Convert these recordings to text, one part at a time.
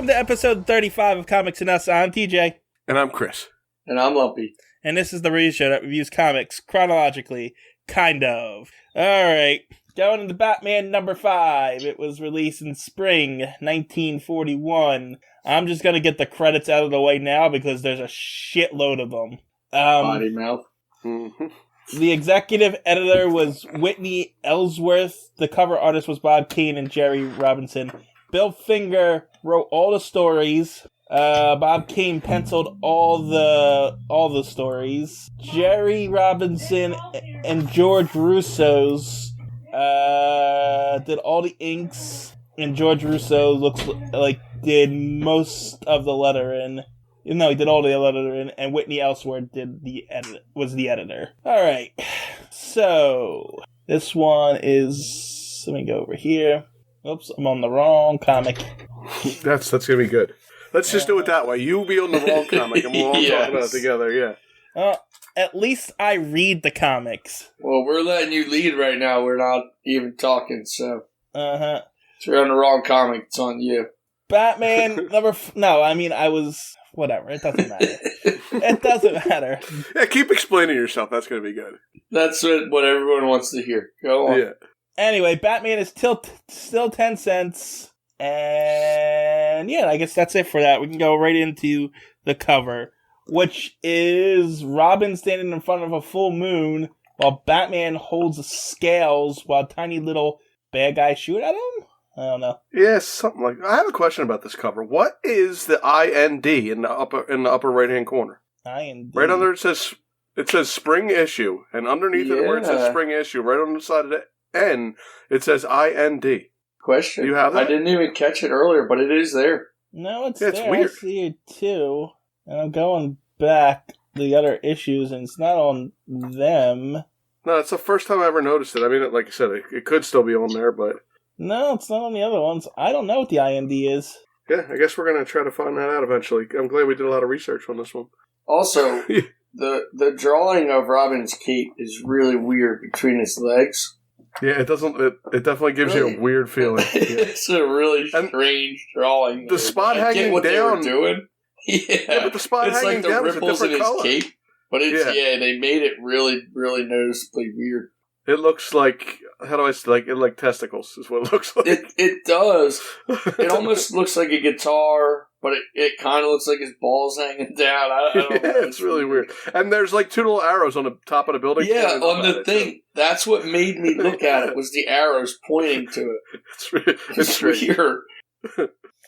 Welcome to episode 35 of Comics and Us. I'm TJ. And I'm Chris. And I'm Lumpy. And this is the review show that reviews comics chronologically, kind of. Alright, going into Batman number 5. It was released in spring 1941. I'm just going to get the credits out of the way now because there's a shitload of them. Body mouth. Mm-hmm. The executive editor was Whitney Ellsworth. The cover artist was Bob Kane and Jerry Robinson. Bill Finger wrote all the stories. Bob Kane penciled all the stories. Jerry Robinson and George Russo's did all the inks, and George Russo looks like did most of the lettering. No, he did all the lettering, and Whitney Ellsworth was the editor. All right, so this one is. Let me go over here. Oops, I'm on the wrong comic. That's gonna be good. Let's just do it that way. You be on the wrong comic, and we'll all talk about it together. Yeah. At least I read the comics. Well, we're letting you lead right now. We're not even talking, so. Uh-huh. If you're on the wrong comic, it's on you. Batman I was. Whatever. It doesn't matter. It doesn't matter. Yeah, keep explaining yourself. That's gonna be good. That's what everyone wants to hear. Go on. Yeah. Anyway, Batman is still 10 cents. And yeah, I guess that's it for that. We can go right into the cover, which is Robin standing in front of a full moon while Batman holds the scales while tiny little bad guys shoot at him? I don't know. Yeah, something like that. I have a question about this cover. What is the IND in the upper right hand corner? IND. Right under it says spring issue, and underneath it where it says spring issue, right on the side of the N, it says IND. Question. You have that? I didn't even catch it earlier, but it is there. No, it's it's there. Weird. I see it too. And I'm going back the other issues, and it's not on them. No, it's the first time I ever noticed it. I mean, like I said, it could still be on there, but... No, it's not on the other ones. I don't know what the IND is. Yeah, I guess we're going to try to find that out eventually. I'm glad we did a lot of research on this one. Also, the drawing of Robin's cape is really weird between his legs. Yeah, it doesn't. It definitely gives you a weird feeling. Yeah. It's a really strange drawing. The spot hanging what down. They were doing. Yeah, but the spot it's hanging like the down is a ripples in different his color. cape. But it's they made it really, really noticeably weird. It looks like like testicles is what it looks like. It does. It almost looks like a guitar, but it kind of looks like his balls hanging down. I don't know. It's really weird. And there's like 2 little arrows on the top of the building. Yeah, on the thing. That's what made me look at it, was the arrows pointing to it. It's weird.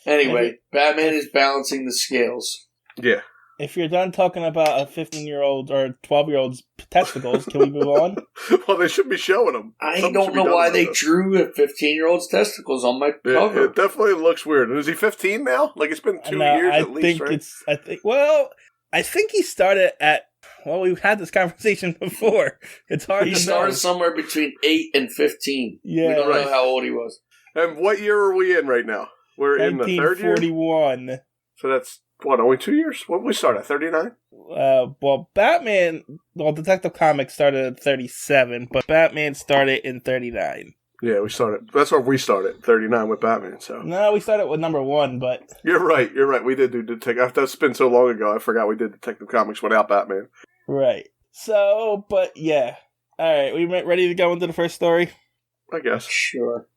Anyway, Batman is balancing the scales. Yeah. If you're done talking about a 15-year-old or 12-year-old's testicles, can we move on? Well, they should be showing them. I don't know why they drew a 15-year-old's testicles on my cover. It definitely looks weird. And is he 15 now? Like, it's been 2 years at least, right? I think he started at... Well, we've had this conversation before. It's hard to know. He started somewhere between 8 and 15. Yeah. We don't know how old he was. And what year are we in right now? We're in the third year? 1941. So that's... What, only 2 years? When did we start at, 39? Detective Comics started at 37, but Batman started in 39. Yeah, that's where we started, 39 with Batman, so. No, we started with number 1, but... You're right, we did do Detective... That's been so long ago, I forgot we did Detective Comics without Batman. Right. So, but yeah. Alright, we ready to go into the first story? I guess. Sure.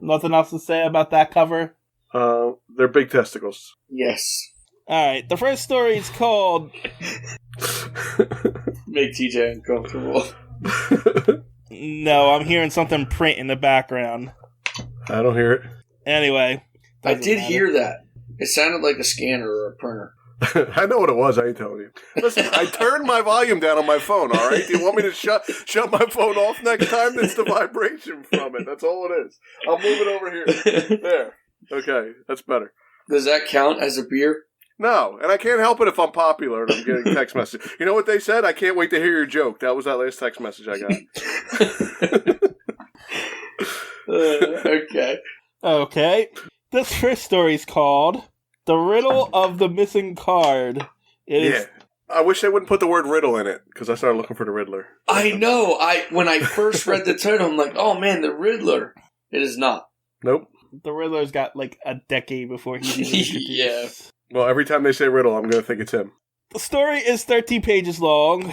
Nothing else to say about that cover? They're big testicles. Yes. Alright, the first story is called... Make TJ uncomfortable. No, I'm hearing something print in the background. I don't hear it. Anyway. I did hear that. It sounded like a scanner or a printer. I know what it was, I ain't telling you. Listen, I turned my volume down on my phone, alright? Do you want me to shut my phone off next time? It's the vibration from it. That's all it is. I'll move it over here. There. Okay, that's better. Does that count as a beer? No, and I can't help it if I'm popular and I'm getting text message. You know what they said? I can't wait to hear your joke. That was that last text message I got. Okay. Okay. This first story is called The Riddle of the Missing Card. I wish they wouldn't put the word Riddle in it, because I started looking for the Riddler. I know. When I first read the title, I'm like, oh man, the Riddler. It is not. Nope. the Riddler's got like a decade before he's even introduced. Yeah. Well, every time they say Riddle, I'm going to think it's him. The story is 13 pages long,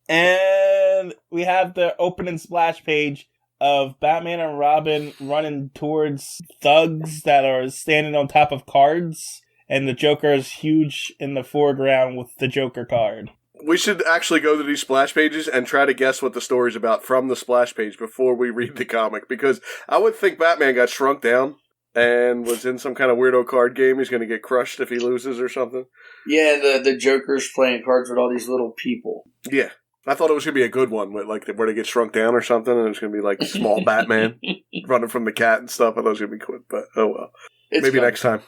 and we have the opening splash page of Batman and Robin running towards thugs that are standing on top of cards, and the Joker is huge in the foreground with the Joker card. We should actually go to these splash pages and try to guess what the story's about from the splash page before we read the comic, because I would think Batman got shrunk down and was in some kind of weirdo card game. He's going to get crushed if he loses or something. Yeah, the Joker's playing cards with all these little people. Yeah. I thought it was going to be a good one, with like where they get shrunk down or something, and it's going to be like small Batman running from the cat and stuff. I thought it was going to be good, but oh well. Maybe next time.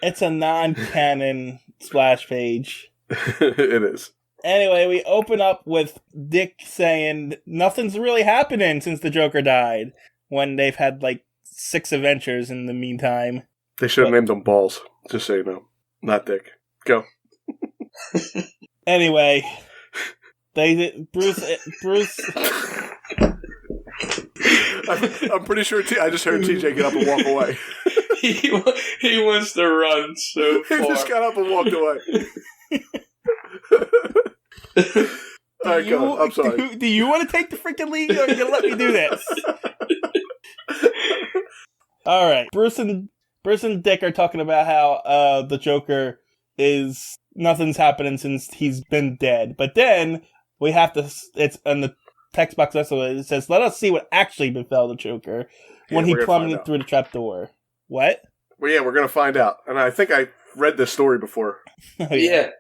It's a non-canon splash page. It is. Anyway, we open up with Dick saying nothing's really happening since the Joker died, when they've had like 6 adventures in the meantime. They should have named them Balls, just so you know. Not Dick. Go. Anyway, Bruce. I'm pretty sure I just heard TJ get up and walk away. He wants to run so far. He just got up and walked away. All right, go. I'm sorry. Do you want to take the freaking lead, or are you going to let me do this? All right. Bruce and Dick are talking about how the Joker is... Nothing's happening since he's been dead. But then we have to... It's on the text box also. It says, let us see what actually befell the Joker when he plummeted through the trapdoor. What? Well, yeah, we're going to find out. And I think I read this story before. Oh, yeah.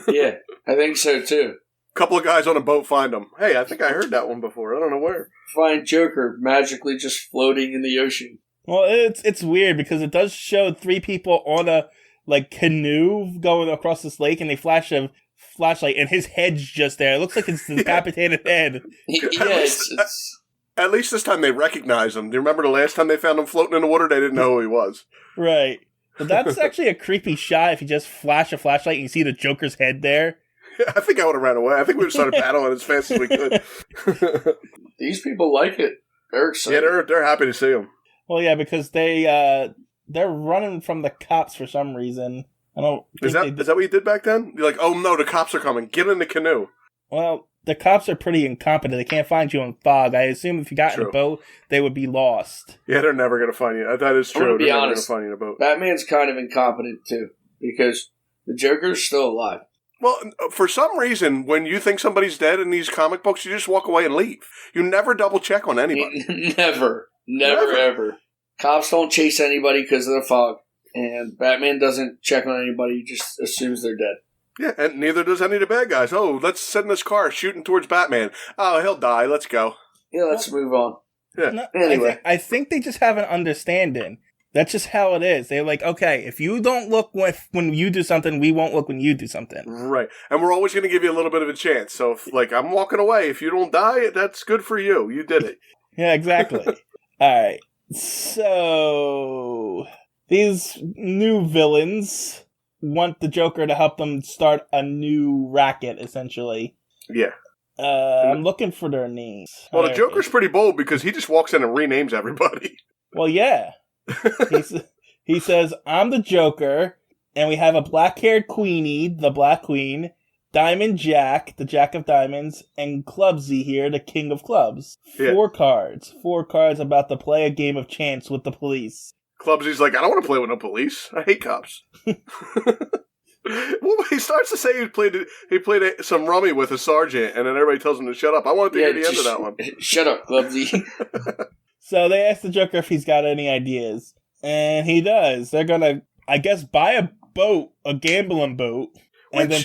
Yeah, I think so too. A couple of guys on a boat find him. Hey, I think I heard that one before. I don't know where. Find Joker magically just floating in the ocean. Well, it's weird because it does show 3 people on a canoe going across this lake, and they flash a flashlight, and his head's just there. It looks like it's a decapitated head. At least this time they recognize him. Do you remember the last time they found him floating in the water? They didn't know who he was. Right. But that's actually a creepy shot if you just flash a flashlight and you see the Joker's head there. I think I would have ran away. I think we would have started battling as fast as we could. These people like it. They're excited. Yeah, they're happy to see him. Well, yeah, because they're running from the cops for some reason. I don't. Is that what you did back then? You're like, oh no, the cops are coming. Get in the canoe. Well, the cops are pretty incompetent. They can't find you in fog. I assume if you got in a boat, they would be lost. Yeah, they're never going to find you. That is true. They're never going to find you in a boat. Batman's kind of incompetent too, because the Joker's still alive. Well, for some reason, when you think somebody's dead in these comic books, you just walk away and leave. You never double check on anybody. Never, ever. Cops don't chase anybody because of the fog, and Batman doesn't check on anybody. He just assumes they're dead. Yeah, and neither does any of the bad guys. Oh, let's sit in this car shooting towards Batman. Oh, he'll die. Let's go. Yeah, let's move on. Yeah. No, anyway. I think they just have an understanding. That's just how it is. They're like, okay, if you don't look when you do something, we won't look when you do something. Right. And we're always going to give you a little bit of a chance. So, if, I'm walking away. If you don't die, that's good for you. You did it. Yeah, exactly. All right. So, these new villains want the Joker to help them start a new racket, essentially. Yeah. I'm looking for their names. Well, the Joker's pretty bold because he just walks in and renames everybody. Well, yeah. He says, I'm the Joker, and we have a black-haired Queenie, the Black Queen, Diamond Jack, the Jack of Diamonds, and Clubsy here, the King of Clubs. Yeah. 4 cards about to play a game of chance with the police. Clubsy's like, I don't want to play with no police. I hate cops. Well, he starts to say he played some rummy with a sergeant, and then everybody tells him to shut up. I wanted to hear the end of that one. Shut up, Clubsy. So they ask the Joker if he's got any ideas, and he does. They're gonna, I guess, buy a boat, a gambling boat, and then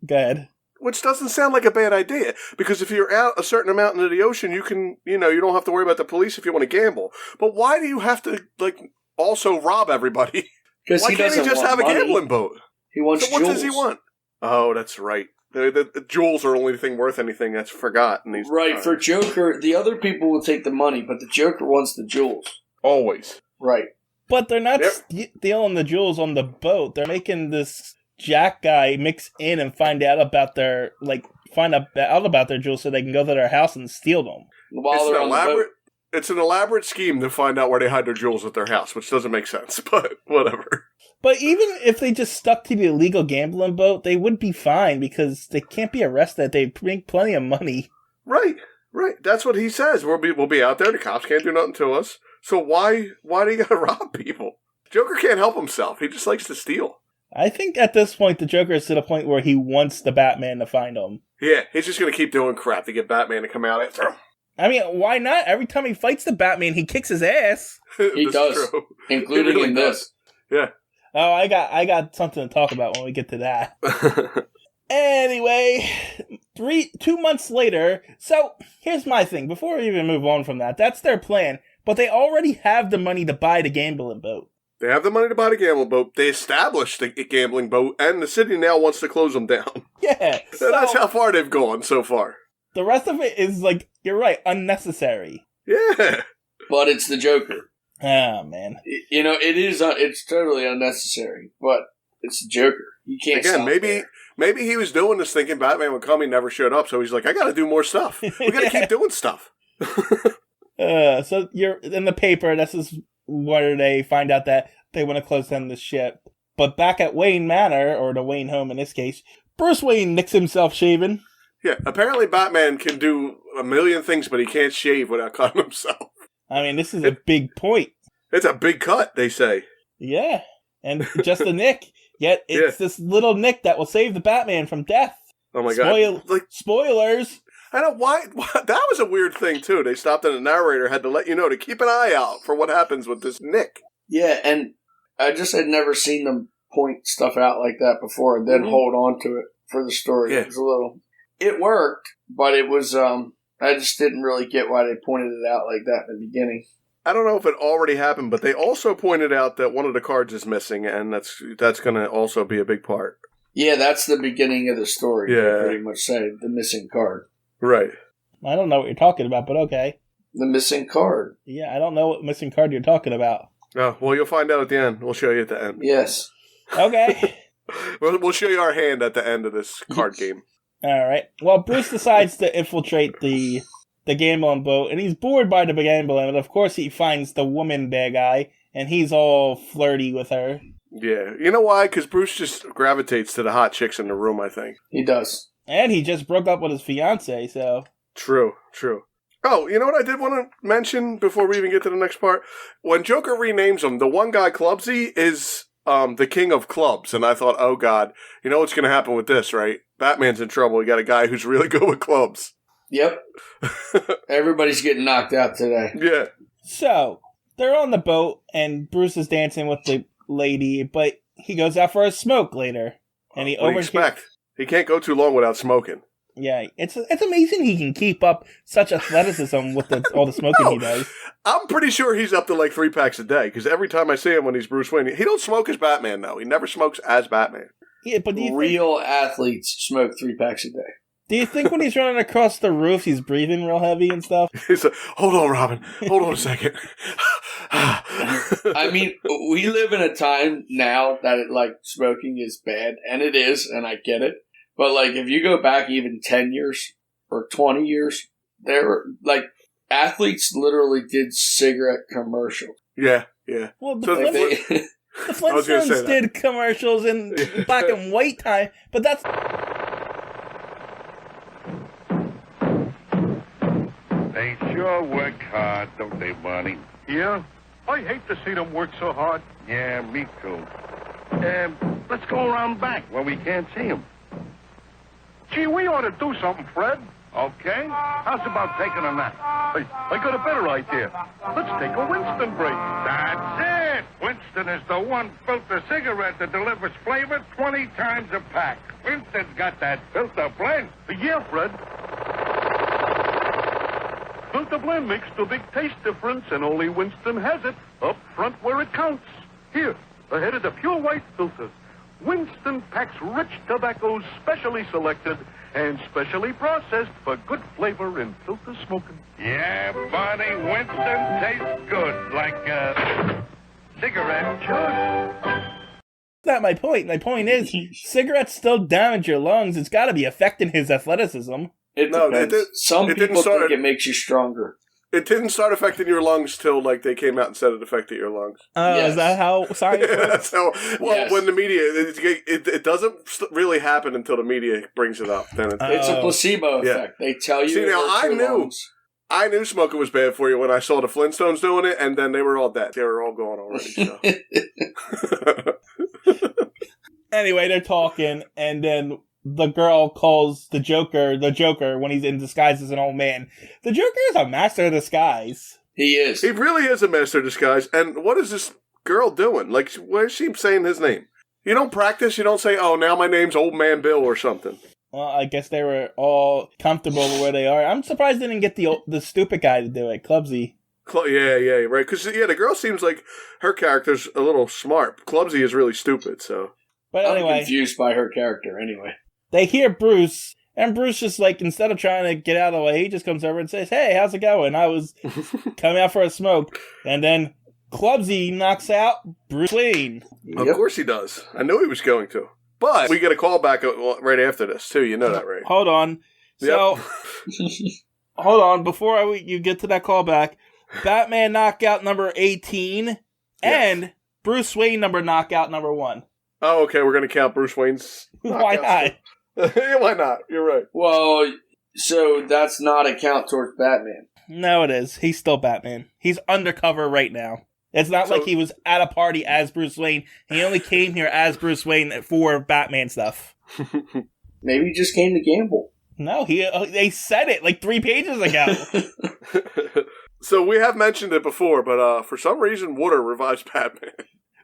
go ahead. Which doesn't sound like a bad idea, because if you're out a certain amount into the ocean, you can, you don't have to worry about the police if you want to gamble. But why do you have to, also rob everybody? Because why can't he just have money. A gambling boat? He wants what jewels. Does he want? Oh, that's right. The jewels are the only thing worth anything that's forgotten. Right, for Joker, the other people will take the money, but the Joker wants the jewels. Always. Right. But they're not stealing the jewels on the boat. They're making this Jack guy mix in and find out about their jewels so they can go to their house and steal them. While they're on the boat. It's an elaborate scheme to find out where they hide their jewels at their house, which doesn't make sense, but whatever. But even if they just stuck to the illegal gambling boat, they would be fine because they can't be arrested. They make plenty of money. Right. That's what he says. We'll be out there. The cops can't do nothing to us. So why do you gotta rob people? Joker can't help himself. He just likes to steal. I think at this point, the Joker is to the point where he wants the Batman to find him. Yeah, he's just gonna keep doing crap to get Batman to come out after him. I mean, why not? Every time he fights the Batman, he kicks his ass. He does, true. including really in this. Yeah. Oh, I got something to talk about when we get to that. Anyway, 2 months later. So here's my thing. Before we even move on from that, that's their plan. But they already have the money to buy the gambling boat. They have the money to buy the gambling boat. They established the gambling boat, and the city now wants to close them down. Yeah. So that's how far they've gone so far. The rest of it is, like, you're right, unnecessary. Yeah. But it's the Joker. Oh, man. You know, it's totally unnecessary, but it's the Joker. You can't Again, maybe he was doing this thinking Batman would come, he never showed up, so he's like, I gotta do more stuff. We gotta keep doing stuff. So you're in the paper, this is where they find out that they want to close down the ship. But back at Wayne Manor, or the Wayne home in this case, Bruce Wayne nicks himself shaving. Yeah, apparently Batman can do a million things, but he can't shave without cutting himself. I mean, this is a big point. It's a big cut, they say. Yeah, and just a nick. Yet it's this little nick that will save the Batman from death. Oh my god. Spoilers. I know why. That was a weird thing, too. They stopped and the narrator had to let you know to keep an eye out for what happens with this nick. Yeah, and I just had never seen them point stuff out like that before and then hold on to it for the story. Yeah. It was a little... It worked, but it was... I just didn't really get why they pointed it out like that in the beginning. I don't know if it already happened, but they also pointed out that one of the cards is missing, and that's going to also be a big part. Yeah, that's the beginning of the story. Yeah. Pretty much say the missing card. Right. I don't know what you're talking about, but okay. The missing card. Yeah, I don't know what missing card you're talking about. Oh, well, you'll find out at the end. We'll show you at the end. Yes. Okay. We'll show you our hand at the end of this card game. All right. Well, Bruce decides to infiltrate the gambling boat, and he's bored by the gambling, and of course he finds the woman bad guy, and he's all flirty with her. Yeah. You know why? Because Bruce just gravitates to the hot chicks in the room, I think. He does. And he just broke up with his fiancée, so... True. Oh, you know what I did want to mention before we even get to the next part? When Joker renames him, the one guy, Clubsy, is the king of clubs, and I thought, oh god, you know what's going to happen with this, right? Batman's in trouble. We got a guy who's really good with clubs. Yep. Everybody's getting knocked out today. Yeah. So, they're on the boat, and Bruce is dancing with the lady, but he goes out for a smoke later. And he expect? He can't go too long without smoking. Yeah, it's amazing he can keep up such athleticism with all the smoking he does. I'm pretty sure he's up to like 3 packs a day, because every time I see him when he's Bruce Wayne, he don't smoke as Batman, though. He never smokes as Batman. Yeah, but real athletes smoke 3 packs a day. Do you think when he's running across the roof, he's breathing real heavy and stuff? He's like, hold on, Robin. Hold on a second. I mean, we live in a time now that smoking is bad, and it is, and I get it. But if you go back even 10 years or 20 years, there were athletes literally did cigarette commercials. Yeah. Well, the Flintstones did commercials in black and white time, but that's... They sure work hard, don't they, Barney? Yeah? I hate to see them work so hard. Yeah, me too. Let's go around back where we can't see them. Gee, we ought to do something, Fred. Okay. How's about taking a nap? I got a better idea. Let's take a Winston break. That's it! Winston is the one filter cigarette that delivers flavor 20 times a pack. Winston's got that filter blend. Yeah, Fred. Filter blend makes the big taste difference, and only Winston has it up front where it counts. Here, ahead of the pure white filter. Winston packs rich tobaccos specially selected and specially processed for good flavor in filter smoking. Yeah, Barney, Winston tastes good, like a cigarette should. That's not my point. My point is, cigarettes still damage your lungs. It's got to be affecting his athleticism. Some people think it makes you stronger. It didn't start affecting your lungs till like they came out and said it affected your lungs. Oh, Yes. is that how science works? So, well, Yes. when the media, it doesn't really happen until the media brings it up. Then It's a placebo Yeah. effect. They tell you. See, it now, hurts I your knew. lungs. I knew smoking was bad for you when I saw the Flintstones doing it, and then they were all dead. They were all gone already. So. Anyway, they're talking, and then the girl calls the Joker when he's in disguise as an old man. The Joker is a master of disguise. He is. He really is a master of disguise. And what is this girl doing? Like, where's she saying his name? You don't practice. You don't say, "Oh, now my name's Old Man Bill" or something. Well, I guess they were all comfortable where they are. I'm surprised they didn't get the stupid guy to do it, Clubsy. Yeah, right. Because the girl seems like her character's a little smart. Clumsy is really stupid. So, But I'm anyway, confused by her character. Anyway, they hear Bruce, and Bruce just like, instead of trying to get out of the way, he just comes over and says, "Hey, how's it going? I was coming out for a smoke." And then Clubsy knocks out Bruce Wayne. of course he does. I knew he was going to. But we get a call back right after this too. You know that, right? Hold on. So, hold on. Before you get to that callback, Batman knockout number 18 and Bruce Wayne knockout number 1. Oh, okay. We're gonna count Bruce Wayne's. Why not? Yeah, why not? You're right. well, so that's not a count towards Batman. No, it is. He's still Batman. He's undercover right now. It's not like he was at a party as Bruce Wayne. He only came here as Bruce Wayne for Batman stuff. Maybe he just came to gamble. No, they said it like 3 pages ago. So we have mentioned it before, but for some reason, water revives Batman.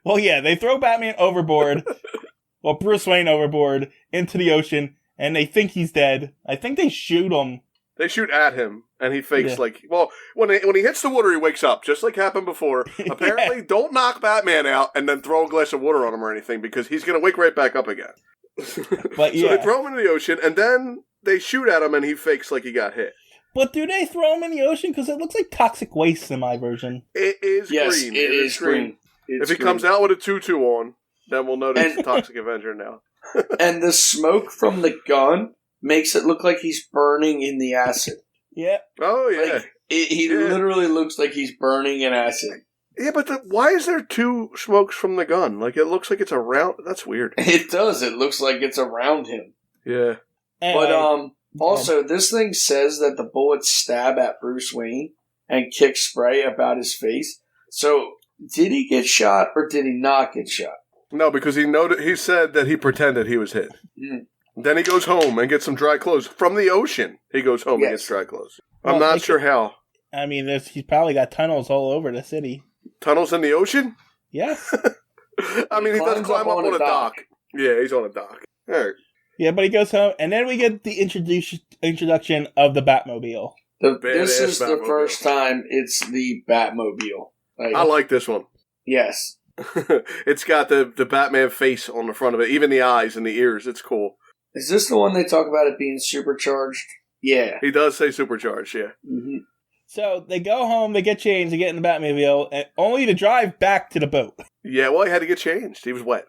Well, yeah, they throw Batman overboard. Well, Bruce Wayne overboard into the ocean, and they think he's dead. I think they shoot him. They shoot at him, and he fakes when he hits the water, he wakes up, just like happened before. Apparently, don't knock Batman out and then throw a glass of water on him or anything, because he's going to wake right back up again. But So they throw him into the ocean, and then they shoot at him, and he fakes like he got hit. But do they throw him in the ocean? Because it looks like toxic waste in my version. It is Yes, green. it is green. If he comes out with a tutu on, then we'll know that he's a Toxic Avenger now. And the smoke from the gun makes it look like he's burning in the acid. Yeah. Oh, yeah. Like, he literally looks like he's burning in acid. Yeah, but why is there 2 smokes from the gun? Like, it looks like it's around. That's weird. It does. It looks like it's around him. Yeah. Anyway, But also, this thing says that the bullets stab at Bruce Wayne and kick spray about his face. So, did he get shot or did he not get shot? No, because he said that he pretended he was hit. Mm. Then he goes home and gets some dry clothes. From the ocean, he goes home and gets dry clothes. I'm not sure how. I mean, he's probably got tunnels all over the city. Tunnels in the ocean? Yes. I mean, he does climbs climb up up on on a a dock. Yeah, he's on a dock. All right. Yeah, but he goes home, and then we get the introduction of the Batmobile. This is the Batmobile. first time it's the Batmobile. I like this one. Yes. It's got the Batman face on the front of it, even the eyes and the ears. It's cool. Is this the one they talk about it being supercharged? Yeah. He does say supercharged, yeah. Mm-hmm. So they go home, they get changed, they get in the Batmobile, and only to drive back to the boat. Yeah, well, he had to get changed. He was wet.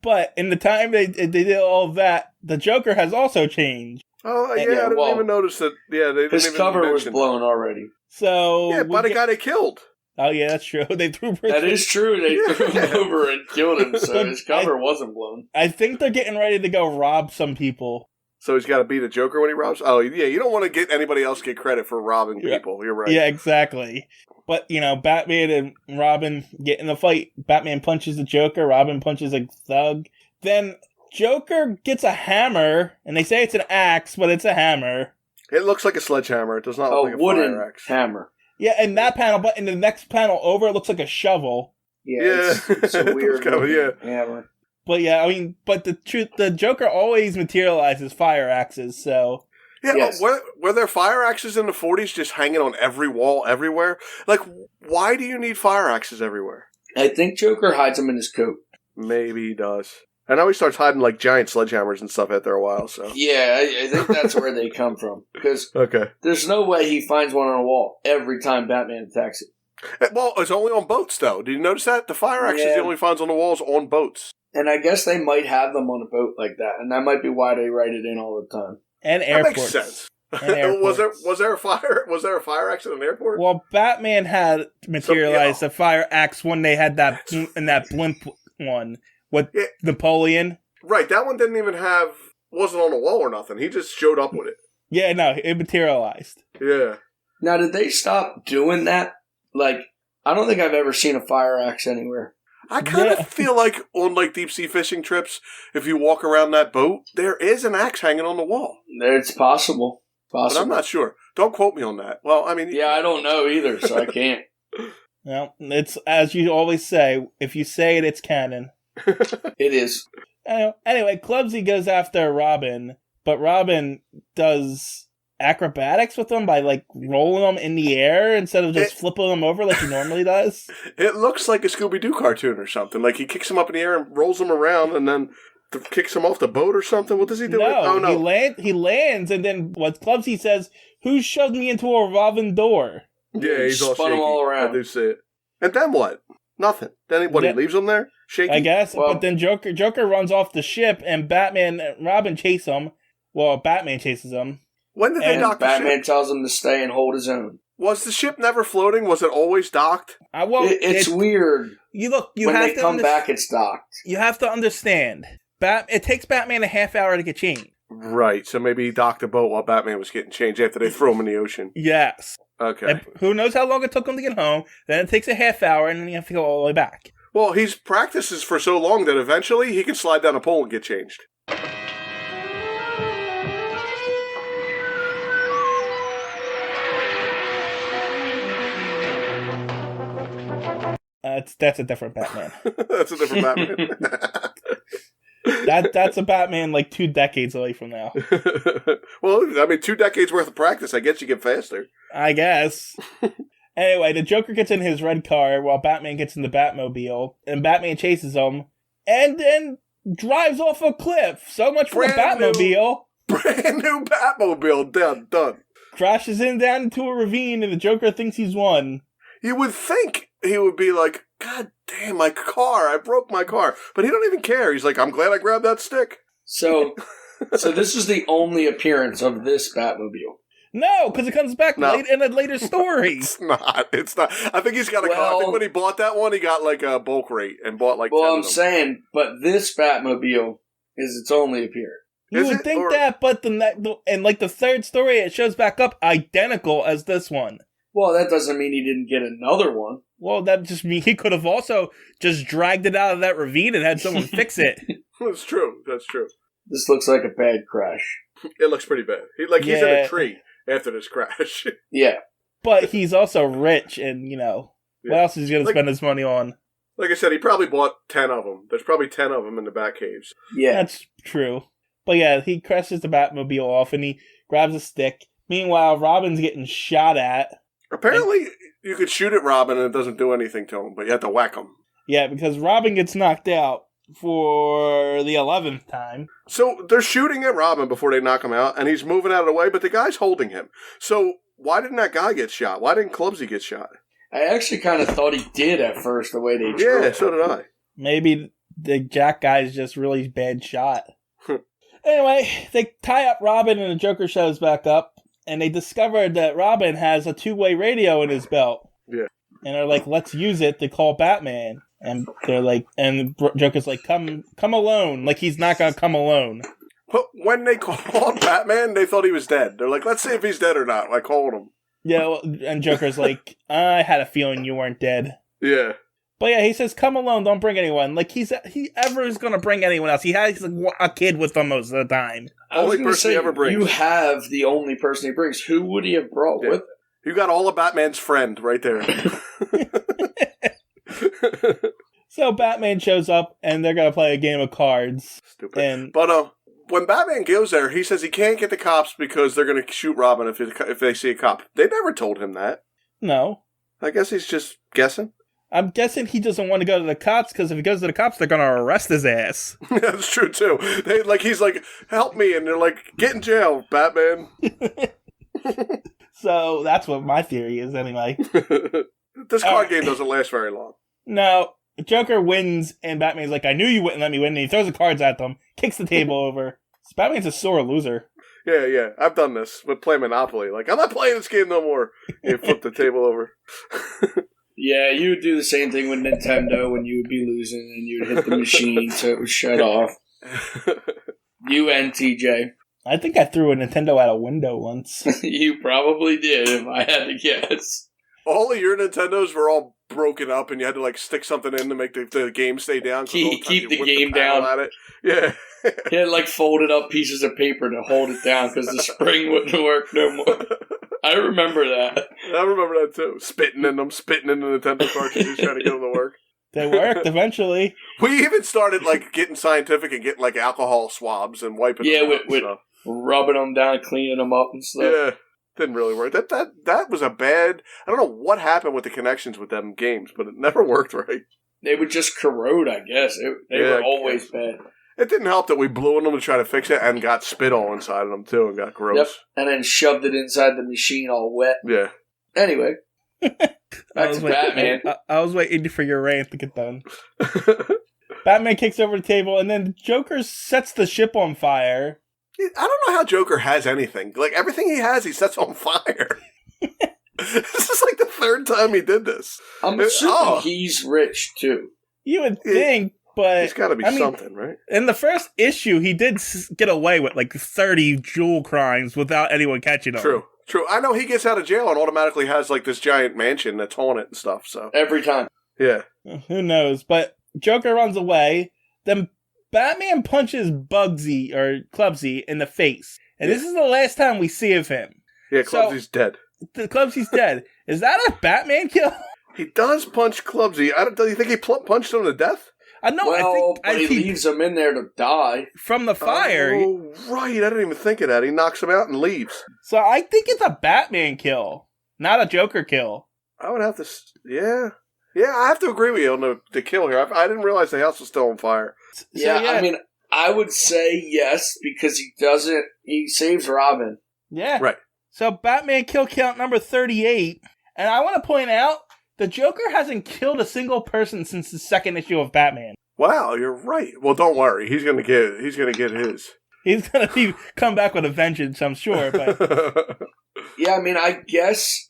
But in the time they did all of that, the Joker has also changed. Oh, yeah, Yeah, I didn't well, even notice that. Yeah, they didn't His even cover was mention blown already. So Yeah, by the guy they killed. Oh yeah, that's true. They threw. That is true. They threw him over and killed him, so But his cover wasn't blown. I think they're getting ready to go rob some people. So he's got to beat a Joker when he robs? Oh, yeah, you don't want to get anybody else get credit for robbing people. You're right. Yeah, exactly. But, Batman and Robin get in the fight. Batman punches the Joker. Robin punches a thug. Then Joker gets a hammer, and they say it's an axe, but it's a hammer. It looks like a sledgehammer. It does not look like a wooden fire axe. hammer. Yeah, in that panel, but in the next panel over, it looks like a shovel. Yeah, it's a weird hammer. But yeah, but the truth, the Joker always materializes fire axes, so... Yeah, Yes. were there fire axes in the 40s just hanging on every wall everywhere? Like, why do you need fire axes everywhere? I think Joker hides them in his coat. Maybe he does. I know he starts hiding, like, giant sledgehammers and stuff after a while, so... Yeah, I think that's where they come from. Because Okay. there's no way he finds one on a wall every time Batman attacks it. Well, it's only on boats, though. Did you notice that? The fire axes he only finds on the walls on boats. And I guess they might have them on a boat like that, and that might be why they write it in all the time. And That airports. makes sense. and was airports. there a fire? Was there a fire accident in an airport? Well, Batman had materialized a fire axe when they had that in that blimp one with Napoleon. Right, that one wasn't on the wall or nothing. He just showed up with it. Yeah, no, it materialized. Yeah. Now, did they stop doing that? Like, I don't think I've ever seen a fire axe anywhere. I kind of feel like on like deep sea fishing trips, if you walk around that boat, there is an axe hanging on the wall. It's possible. But I'm not sure. Don't quote me on that. Well, I mean... Yeah, I don't know either, so I can't. Well, it's, as you always say, if you say it, it's canon. It is. Anyway, Clumsy goes after Robin, but Robin does acrobatics with them by, like, rolling them in the air instead of just flipping them over like he normally does. It looks like a Scooby-Doo cartoon or something. Like, he kicks them up in the air and rolls them around and then kicks them off the boat or something. What does he do? No, he lands, and then what Clumsy says, who shoved me into a revolving door? Yeah, he's all spun shaky. them all around. I do see it. And then what? Nothing. Then he leaves them there? Shaky? I guess, well, but then Joker runs off the ship, and Batman and Robin chase him. Well, Batman chases him. When did they dock the ship? Batman tells him to stay and hold his own. Was the ship never floating? Was it always docked? It's weird. You when have they to come back, it's docked. You have to understand. It takes Batman a half hour to get changed. Right, so maybe he docked the boat while Batman was getting changed after they threw him in the ocean. Yes. Okay. And who knows how long it took him to get home? Then it takes a half hour, and then you have to go all the way back. Well, he's practices for so long that eventually he can slide down a pole and get changed. That's a different Batman. That's a different Batman. That's a Batman like 2 decades away from now. Well, I mean, 2 decades worth of practice. I guess you get faster. I guess. Anyway, the Joker gets in his red car while Batman gets in the Batmobile, and Batman chases him, and then drives off a cliff. So much for the Batmobile. Brand new Batmobile. Done. Crashes down into a ravine, and the Joker thinks he's won. You would think he would be like, God damn, my car. I broke my car. But he don't even care. He's like, I'm glad I grabbed that stick. So this is the only appearance of this Batmobile. No, because it comes back late in a later story. It's not. I think he's got a car. I think when he bought that one, he got like a bulk rate and bought like 10 Well, I'm of them. saying, but this Batmobile is its only appearance. You would think that, but the third story, it shows back up identical as this one. Well, that doesn't mean he didn't get another one. Well, that just means he could have also just dragged it out of that ravine and had someone fix it. That's true. This looks like a bad crash. It looks pretty bad. He's in a tree after this crash. Yeah. But he's also rich, and, what else is he going to spend his money on? Like I said, he probably bought 10 of them. There's probably 10 of them in the back caves. Yeah. That's true. But yeah, he crashes the Batmobile off, and he grabs a stick. Meanwhile, Robin's getting shot at. Apparently, you could shoot at Robin and it doesn't do anything to him, but you have to whack him. Yeah, because Robin gets knocked out for the 11th time. So they're shooting at Robin before they knock him out, and he's moving out of the way, but the guy's holding him. So why didn't that guy get shot? Why didn't Clumsy get shot? I actually kind of thought he did at first, the way they drew Yeah, it. so did I. Maybe the Jack guy's just really bad shot. Anyway, they tie up Robin, and the Joker shows back up, and they discovered that Robin has a 2-way radio in his belt. Yeah. And they're like, let's use it to call Batman. And they're like, and Joker's like, come alone. Like, he's not gonna come alone. But when they called Batman, they thought he was dead. They're like, let's see if he's dead or not. I called him. Yeah, well, and Joker's like, I had a feeling you weren't dead. Yeah. But yeah, he says, come alone, don't bring anyone. Like, he ever is gonna bring anyone else. He has like, a kid with him most of the time. Only person he ever brings. You have the only person he brings. Who would he have brought with him? You got all of Batman's friend right there. So Batman shows up, and they're gonna play a game of cards. Stupid. But when Batman goes there, he says he can't get the cops because they're gonna shoot Robin if they see a cop. They never told him that. No. I guess he's just guessing. I'm guessing he doesn't want to go to the cops, because if he goes to the cops, they're going to arrest his ass. That's true, too. He's like, help me, and they're like, get in jail, Batman. So, that's what my theory is, anyway. This card game doesn't last very long. No, Joker wins, and Batman's like, I knew you wouldn't let me win, and he throws the cards at them, kicks the table over. So Batman's a sore loser. Yeah. I've done this with play Monopoly. Like, I'm not playing this game no more. You flip the table over. Yeah, you would do the same thing with Nintendo when you would be losing and you would hit the machine so it would shut off. You and TJ. I think I threw a Nintendo out a window once. You probably did, if I had to guess. All of your Nintendos were all broken up, and you had to like stick something in to make the game stay down. Keep the game down. At it. Yeah. He had like folded up pieces of paper to hold it down because the spring wouldn't work no more. I remember that. I remember that too. Spitting in the Nintendo cartridges, trying to get them to work. They worked eventually. We even started like getting scientific and getting like alcohol swabs and wiping them out with rubbing them down, cleaning them up and stuff. Yeah, didn't really work. That was a bad. I don't know what happened with the connections with them games, but it never worked right. They would just corrode, I guess. They were always bad. It didn't help that we blew on them to try to fix it and got spit all inside of them too and got gross. Yep, and then shoved it inside the machine all wet. Yeah. Anyway, back to Batman. I was waiting for your rant to get done. Batman kicks over the table, and then the Joker sets the ship on fire. I don't know how Joker has anything. Like, everything he has, he sets on fire. This is like the third time he did this. I'm assuming he's rich, too. You would think, but... He's got to be something, right? In the first issue, he did get away with, like, 30 jewel crimes without anyone catching him. True. I know he gets out of jail and automatically has, like, this giant mansion that's haunted and stuff, so... Every time. Yeah. Who knows? But Joker runs away, then Batman punches Bugsy, or Clubsy, in the face. And this is the last time we see of him. Yeah, Clubsy's dead. The Clubsy's dead. Is that a Batman kill? He does punch Clubsy. Do you think he punched him to death? I know. But he leaves him in there to die. From the fire. Oh, right. I didn't even think of that. He knocks him out and leaves. So I think it's a Batman kill, not a Joker kill. I would have to... Yeah. Yeah, I have to agree with you on the kill here. I didn't realize the house was still on fire. Yeah, I mean, I would say yes, because he saves Robin. Yeah. Right. So Batman kill count number 38. And I want to point out, the Joker hasn't killed a single person since the second issue of Batman. Wow, you're right. Well, don't worry. He's gonna get his. He's gonna come back with a vengeance, I'm sure. But yeah, I mean, I guess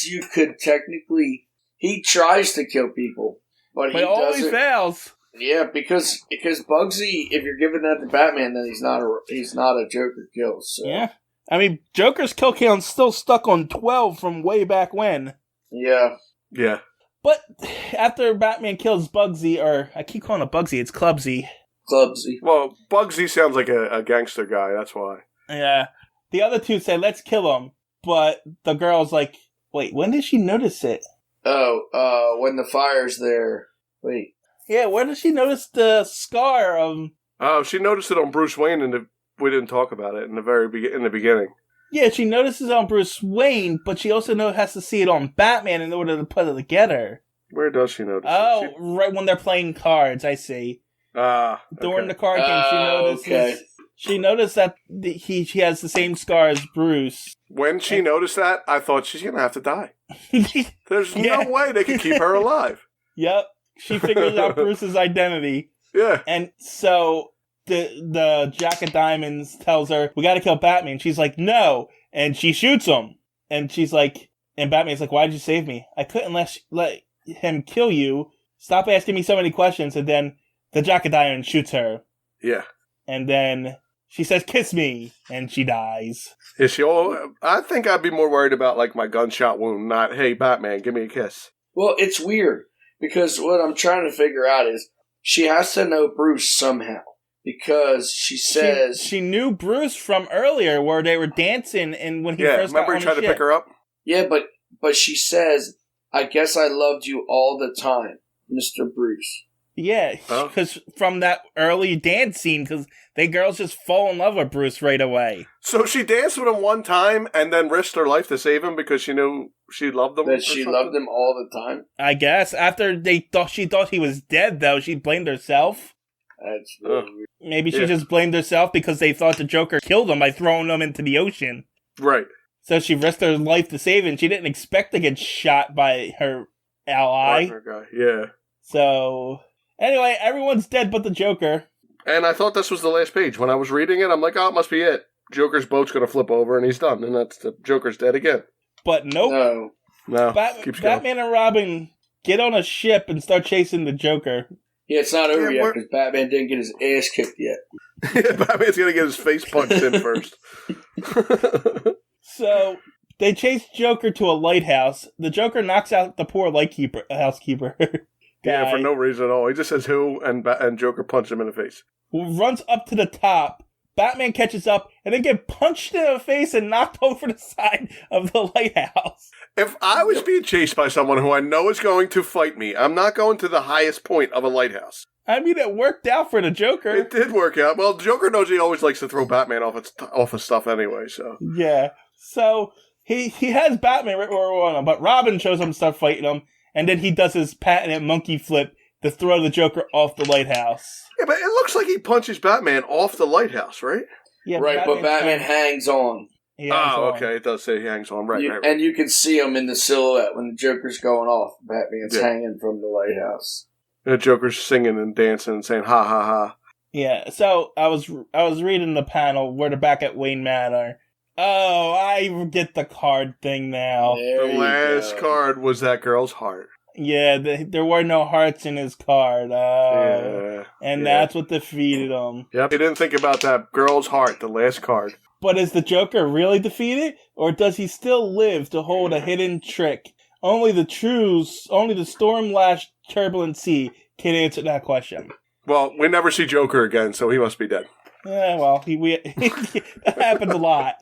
you could technically. He tries to kill people, but he always fails. Yeah, because Bugsy, if you're giving that to Batman, then he's not a Joker kill. So. Yeah, I mean, Joker's kill count's still stuck on 12 from way back when. Yeah. Yeah. But after Batman kills Bugsy, or I keep calling it Bugsy, it's Clubsy. Well, Bugsy sounds like a gangster guy, that's why. Yeah. The other two say, let's kill him. But the girl's like, wait, when did she notice it? Oh, when the fire's there. Wait. Yeah, where did she notice the scar of... Oh, she noticed it on Bruce Wayne, and we didn't talk about it in the beginning. Yeah, she notices it on Bruce Wayne, but she also has to see it on Batman in order to put it together. Where does she notice it? Right when they're playing cards, I see. During the card game, she notices... Okay. She noticed that she has the same scar as Bruce. When she noticed that, I thought she's going to have to die. There's no way they can keep her alive. Yep. She figures out Bruce's identity. Yeah. And so the Jack of Diamonds tells her, we got to kill Batman. She's like, no. And she shoots him. And she's like, and Batman's like, why did you save me? I couldn't let him kill you. Stop asking me so many questions. And then the Jack of Diamonds shoots her. Yeah. And then she says, kiss me. And she dies. Is she I think I'd be more worried about, like, my gunshot wound, not, hey, Batman, give me a kiss. Well, it's weird. Because what I'm trying to figure out is, she has to know Bruce somehow. Because she says... She knew Bruce from earlier, where they were dancing and when he first got on the ship. Remember he tried to pick her up? Yeah, but she says, I guess I loved you all the time, Mr. Bruce. Yeah, because from that early dance scene, because they girls just fall in love with Bruce right away. So she danced with him one time and then risked her life to save him because she knew she loved him? That she loved him all the time? I guess. After she thought he was dead, though, she blamed herself. That's really weird. Maybe she just blamed herself because they thought the Joker killed him by throwing him into the ocean. Right. So she risked her life to save him. She didn't expect to get shot by her ally. Partner guy. Yeah. So... Anyway, everyone's dead but the Joker. And I thought this was the last page. When I was reading it, I'm like, oh, it must be it. Joker's boat's going to flip over and he's done, and that's the Joker's dead again. But nope. No, keeps going. Batman and Robin get on a ship and start chasing the Joker. Yeah, it's not over yet because Batman didn't get his ass kicked yet. Batman's going to get his face punched in first. So they chase Joker to a lighthouse. The Joker knocks out the poor housekeeper. Yeah, for no reason at all. He just says who, and Joker punches him in the face. Runs up to the top. Batman catches up and then get punched in the face and knocked over the side of the lighthouse. If I was being chased by someone who I know is going to fight me, I'm not going to the highest point of a lighthouse. I mean, it worked out for the Joker. It did work out. Well, Joker knows he always likes to throw Batman off of stuff anyway, so. Yeah. So he has Batman right where we want him, but Robin shows him and starts fighting him, and then he does his patented monkey flip to throw the Joker off the lighthouse. Yeah, but it looks like he punches Batman off the lighthouse, right? Yeah, right, but Batman hangs on. Okay, it does say he hangs on. Right. And you can see him in the silhouette when the Joker's going off. Batman's hanging from the lighthouse. And the Joker's singing and dancing and saying, ha, ha, ha. Yeah, so I was reading the panel where they're back at Wayne Manor. Oh, I get the card thing now. The last card was that girl's heart. Yeah, there were no hearts in his card. That's what defeated him. Yep, he didn't think about that girl's heart, the last card. But is the Joker really defeated? Or does he still live to hold a hidden trick? Only the storm-lashed turbulent sea can answer that question. Well, we never see Joker again, so he must be dead. Yeah, well, that happens a lot.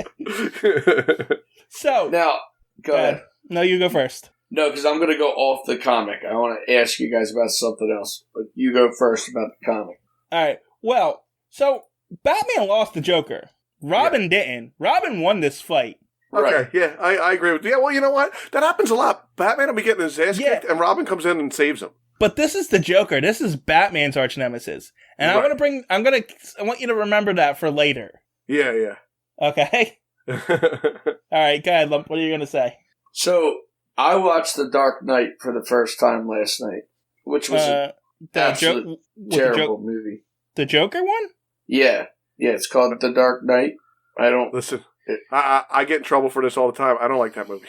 So now, go ahead. No, you go first. No, because I'm going to go off the comic. I want to ask you guys about something else, but you go first about the comic. All right. Well, so Batman lost the Joker. Robin didn't. Robin won this fight. Okay, right. Yeah, I agree with you. Yeah, well, you know what? That happens a lot. Batman will be getting his ass kicked, and Robin comes in and saves him. But this is the Joker. This is Batman's arch nemesis, and I want you to remember that for later. Yeah. Okay. All right, go ahead, Lump. What are you gonna say? So I watched The Dark Knight for the first time last night, which was an absolute terrible movie. The Joker one? Yeah, it's called The Dark Knight. Listen. I get in trouble for this all the time. I don't like that movie.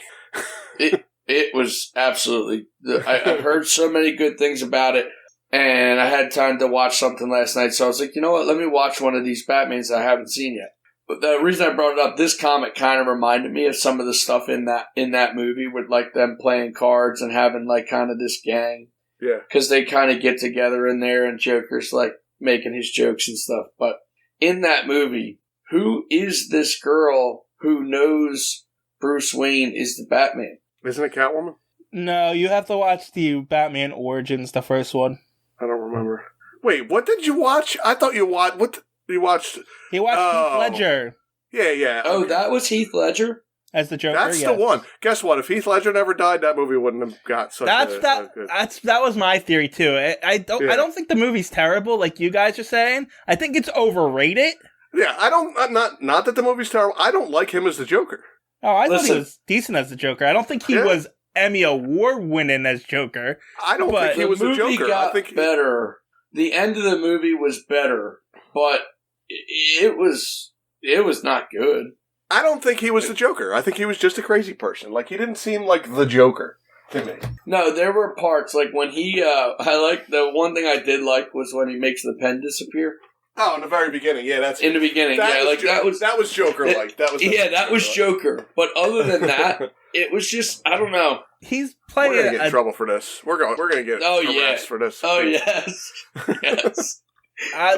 It was absolutely... I've heard so many good things about it, and I had time to watch something last night, so I was like, you know what, let me watch one of these Batmans I haven't seen yet. But the reason I brought it up, this comic kind of reminded me of some of the stuff in that movie with like them playing cards and having like kind of this gang. Yeah. Because they kind of get together in there and Joker's like making his jokes and stuff. But in that movie, who is this girl who knows Bruce Wayne is the Batman? Isn't it Catwoman? No, you have to watch the Batman Origins, the first one. I don't remember. Wait, what did you watch? I thought you watched... What you watched? He watched Heath Ledger. Yeah. Oh, that was Heath Ledger? As the Joker, That's the one. Guess what? If Heath Ledger never died, that movie wouldn't have got such that was my theory, too. I don't think the movie's terrible, like you guys are saying. I think it's overrated. Yeah, not that the movie's terrible. I don't like him as the Joker. Oh, I thought he was decent as the Joker. I don't think he was Emmy Award winning as Joker. I don't think he was the Joker. I think better. The end of the movie was better, but it was not good. I don't think he was the Joker. I think he was just a crazy person. Like, he didn't seem like the Joker to me. No, there were parts like when he. I like the one thing I did like was when he makes the pen disappear. Oh, in the very beginning, yeah, that's in the beginning, that was Joker like that was Joker. But other than that, it was just I don't know. He's playing. We're gonna get in trouble for this. We're gonna get harassed for this. Oh yes, yes,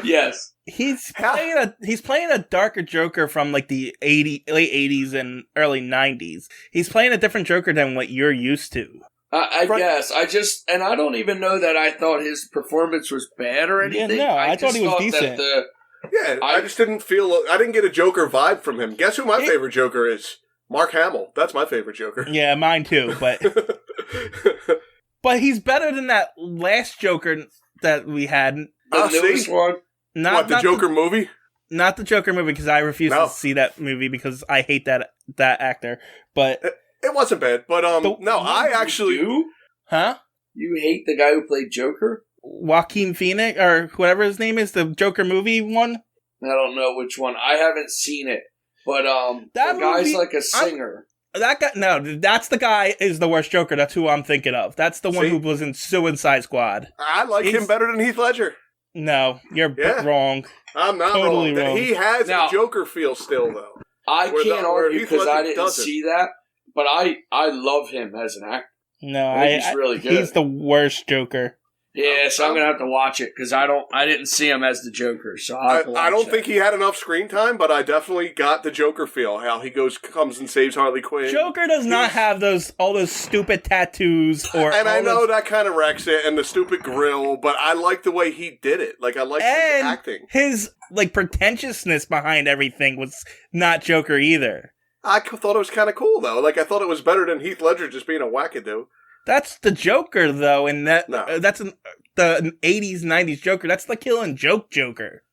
yes. He's playing a darker Joker from like the late 80s and early 90s. He's playing a different Joker than what you're used to. I guess. I don't even know that I thought his performance was bad or anything. Yeah, no, I thought he was decent. I just didn't I didn't get a Joker vibe from him. Guess who my favorite Joker is? Mark Hamill. That's my favorite Joker. Yeah, mine too, but but he's better than that last Joker that we had. The newest one? Not the Joker movie? Not the Joker movie, because I refuse to see that movie because I hate that actor. But it wasn't bad, but I actually do. Huh? You hate the guy who played Joker? Joaquin Phoenix or whatever his name is, the Joker movie one? I don't know which one. I haven't seen it. But That the guy's movie- like a singer. That guy, no, that's the guy is the worst Joker. That's who I'm thinking of. That's the one See? who was in Suicide Squad. I like He's- him better than Heath Ledger. No, you're Yeah. wrong. I'm not Totally wrong. wrong. He has Now- a Joker feel still, though. I Where can't where argue Heath because I Ledger didn't doesn't. see that, but I love him as an actor. No, I think he's really good. He's the worst Joker. Yeah, so I'm gonna have to watch it because I didn't see him as the Joker. So I'll have to watch I don't that. think he had enough screen time, but I definitely got the Joker feel. How he comes and saves Harley Quinn. Joker does not have all those stupid tattoos And I know that kind of wrecks it, and the stupid grill, but I like the way he did it. Like, I like his and acting. his like pretentiousness behind everything was not Joker either. I thought it was kind of cool, though. Like, I thought it was better than Heath Ledger just being a wackadoo. That's the Joker though, and No. that's the 80s, 90s Joker. That's the killing joke Joker.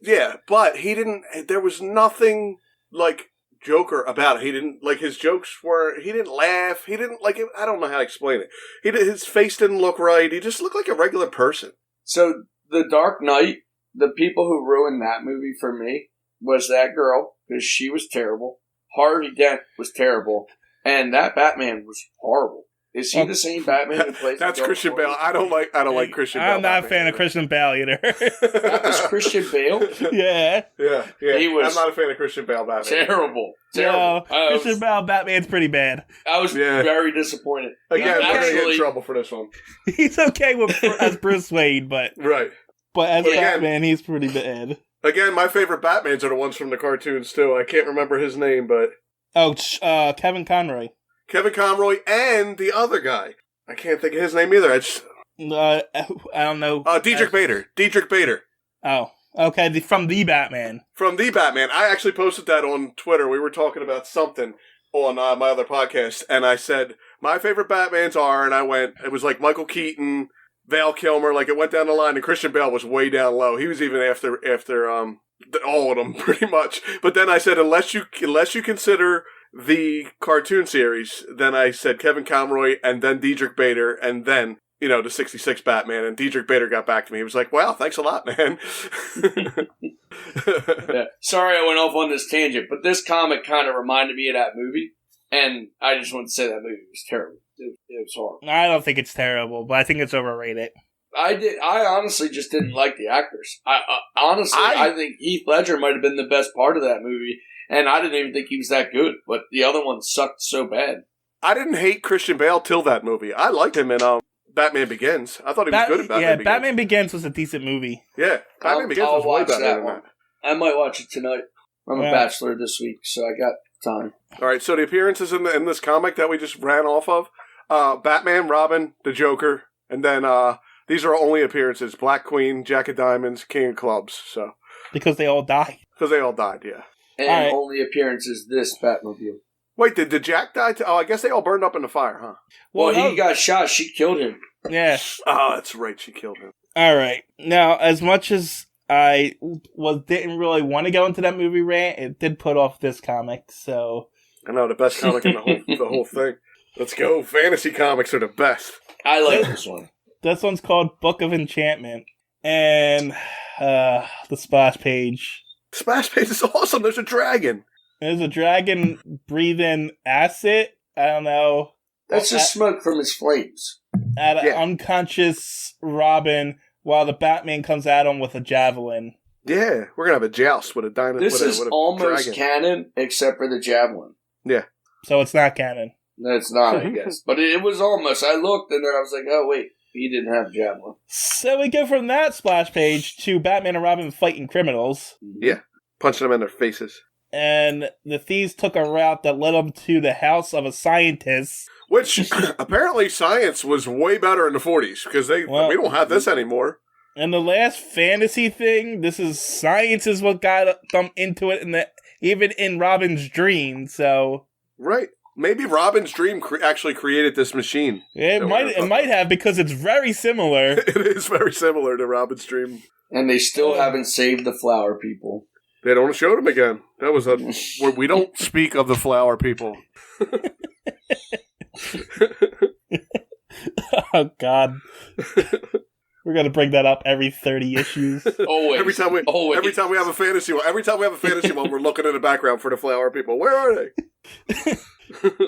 Yeah, but he didn't, there was nothing, like, Joker about it. He didn't, like, his jokes were, he didn't laugh, he didn't, like, I don't know how to explain it. His face didn't look right, he just looked like a regular person. So The Dark Knight, the people who ruined that movie for me was that girl because she was terrible. Harvey Dent was terrible, and that Batman was horrible. Is he the same Batman who plays? That's the Christian Joker? Bale. I don't like Christian Bale. I'm not a Batman fan of either. Christian Bale either. That was Christian Bale. Yeah. Yeah. He was I'm not a fan of Christian Bale Batman. Terrible. No, I was, Christian Bale Batman's pretty bad. I was Yeah. very disappointed. Again, we're gonna get in Actually, trouble for this one. He's okay as Bruce Wayne, but Right. as But again- Batman, he's pretty bad. Again, my favorite Batmans are the ones from the cartoons too. I can't remember his name, but Oh, Kevin Conroy. Kevin Conroy and the other guy. I can't think of his name either. I don't know. Diedrich Bader. Diedrich Bader. Oh, okay, from the Batman. From the Batman. I actually posted that on Twitter. We were talking about something on my other podcast, and I said, my favorite Batmans are, and I went, it was like Michael Keaton, Val Kilmer, like it went down the line, and Christian Bale was way down low. He was even after all of them, pretty much. But then I said, unless you consider the cartoon series, then I said Kevin Conroy, and then Diedrich Bader, and then, the 66 Batman, and Diedrich Bader got back to me. He was like, wow, thanks a lot, man. Yeah. Sorry I went off on this tangent, but this comic kind of reminded me of that movie, and I just want to say that movie was terrible. It was horrible. I don't think it's terrible, but I think it's overrated. I honestly just didn't like the actors. I think Heath Ledger might have been the best part of that movie, and I didn't even think he was that good, but the other one sucked so bad. I didn't hate Christian Bale till that movie. I liked him in Batman Begins. I thought he was good in Batman Begins. Batman Begins was a decent movie. Yeah, Batman Begins was way watch better that than one. that. I might watch it tonight. I'm a bachelor this week, so I got time. All right, so the appearances in this comic that we just ran off of, Batman, Robin, the Joker, and then these are only appearances: Black Queen, Jack of Diamonds, King of Clubs. So Because they all died. because they all died, yeah. And All right. only appearance is this Batmobile. Wait, did Jack die? Oh, I guess they all burned up in the fire, huh? Well, no- he got shot. She killed him. Yeah. Oh, that's right. She killed him. All right. Now, as much as I didn't really want to go into that movie rant, it did put off this comic, so... I know, the best comic in the whole thing. Let's go. Fantasy comics are the best. I like this one. This one's called Book of Enchantment. And the splash page. Splash Page is awesome. There's a dragon. There's a dragon breathing acid. I don't know. That's just smoke from his flames. At an Yeah. unconscious Robin while the Batman comes at him with a javelin. Yeah, we're gonna have a joust with a dinosaur. This is with a almost dragon. canon, except for the javelin. So it's not canon. No, it's not, I guess. But it was almost. I looked, and then I was like, oh, wait. He didn't have a javelin. So we go from that splash page to Batman and Robin fighting criminals. Yeah, punching them in their faces. And the thieves took a route that led them to the house of a scientist. Which apparently science was way better in the 40s because we don't have this anymore. And the last fantasy thing, this is science is what got them into it, even in Robin's dream. So Right. Maybe Robin's dream actually created this machine. it might have, because it's very similar. It is very similar to Robin's dream. And they still haven't saved the flower people. They don't show them again. That was where we don't speak of the flower people. Oh God. We're gonna bring that up every 30 issues. Always. Every time we have a fantasy one, we're looking in the background for the flower people. Where are they?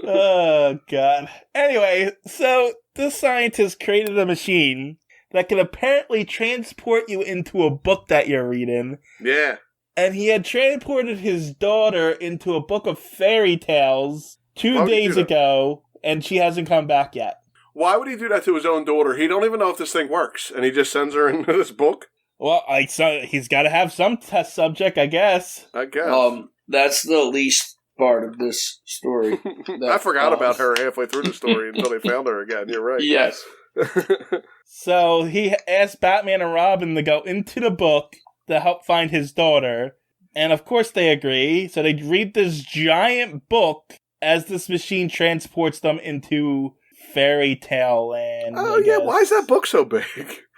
Oh, God. Anyway, so this scientist created a machine that can apparently transport you into a book that you're reading. Yeah. And he had transported his daughter into a book of fairy tales 2 days ago, and she hasn't come back yet. Why would he do that to his own daughter? He don't even know if this thing works, and he just sends her into this book? Well, so he's got to have some test subject, I guess. I guess. That's the least part of this story. I forgot about her halfway through the story until they found her again. You're right. Yes. So he asked Batman and Robin to go into the book to help find his daughter. And of course they agree. So they read this giant book as this machine transports them into fairy tale land. Oh, yeah. Why is that book so big?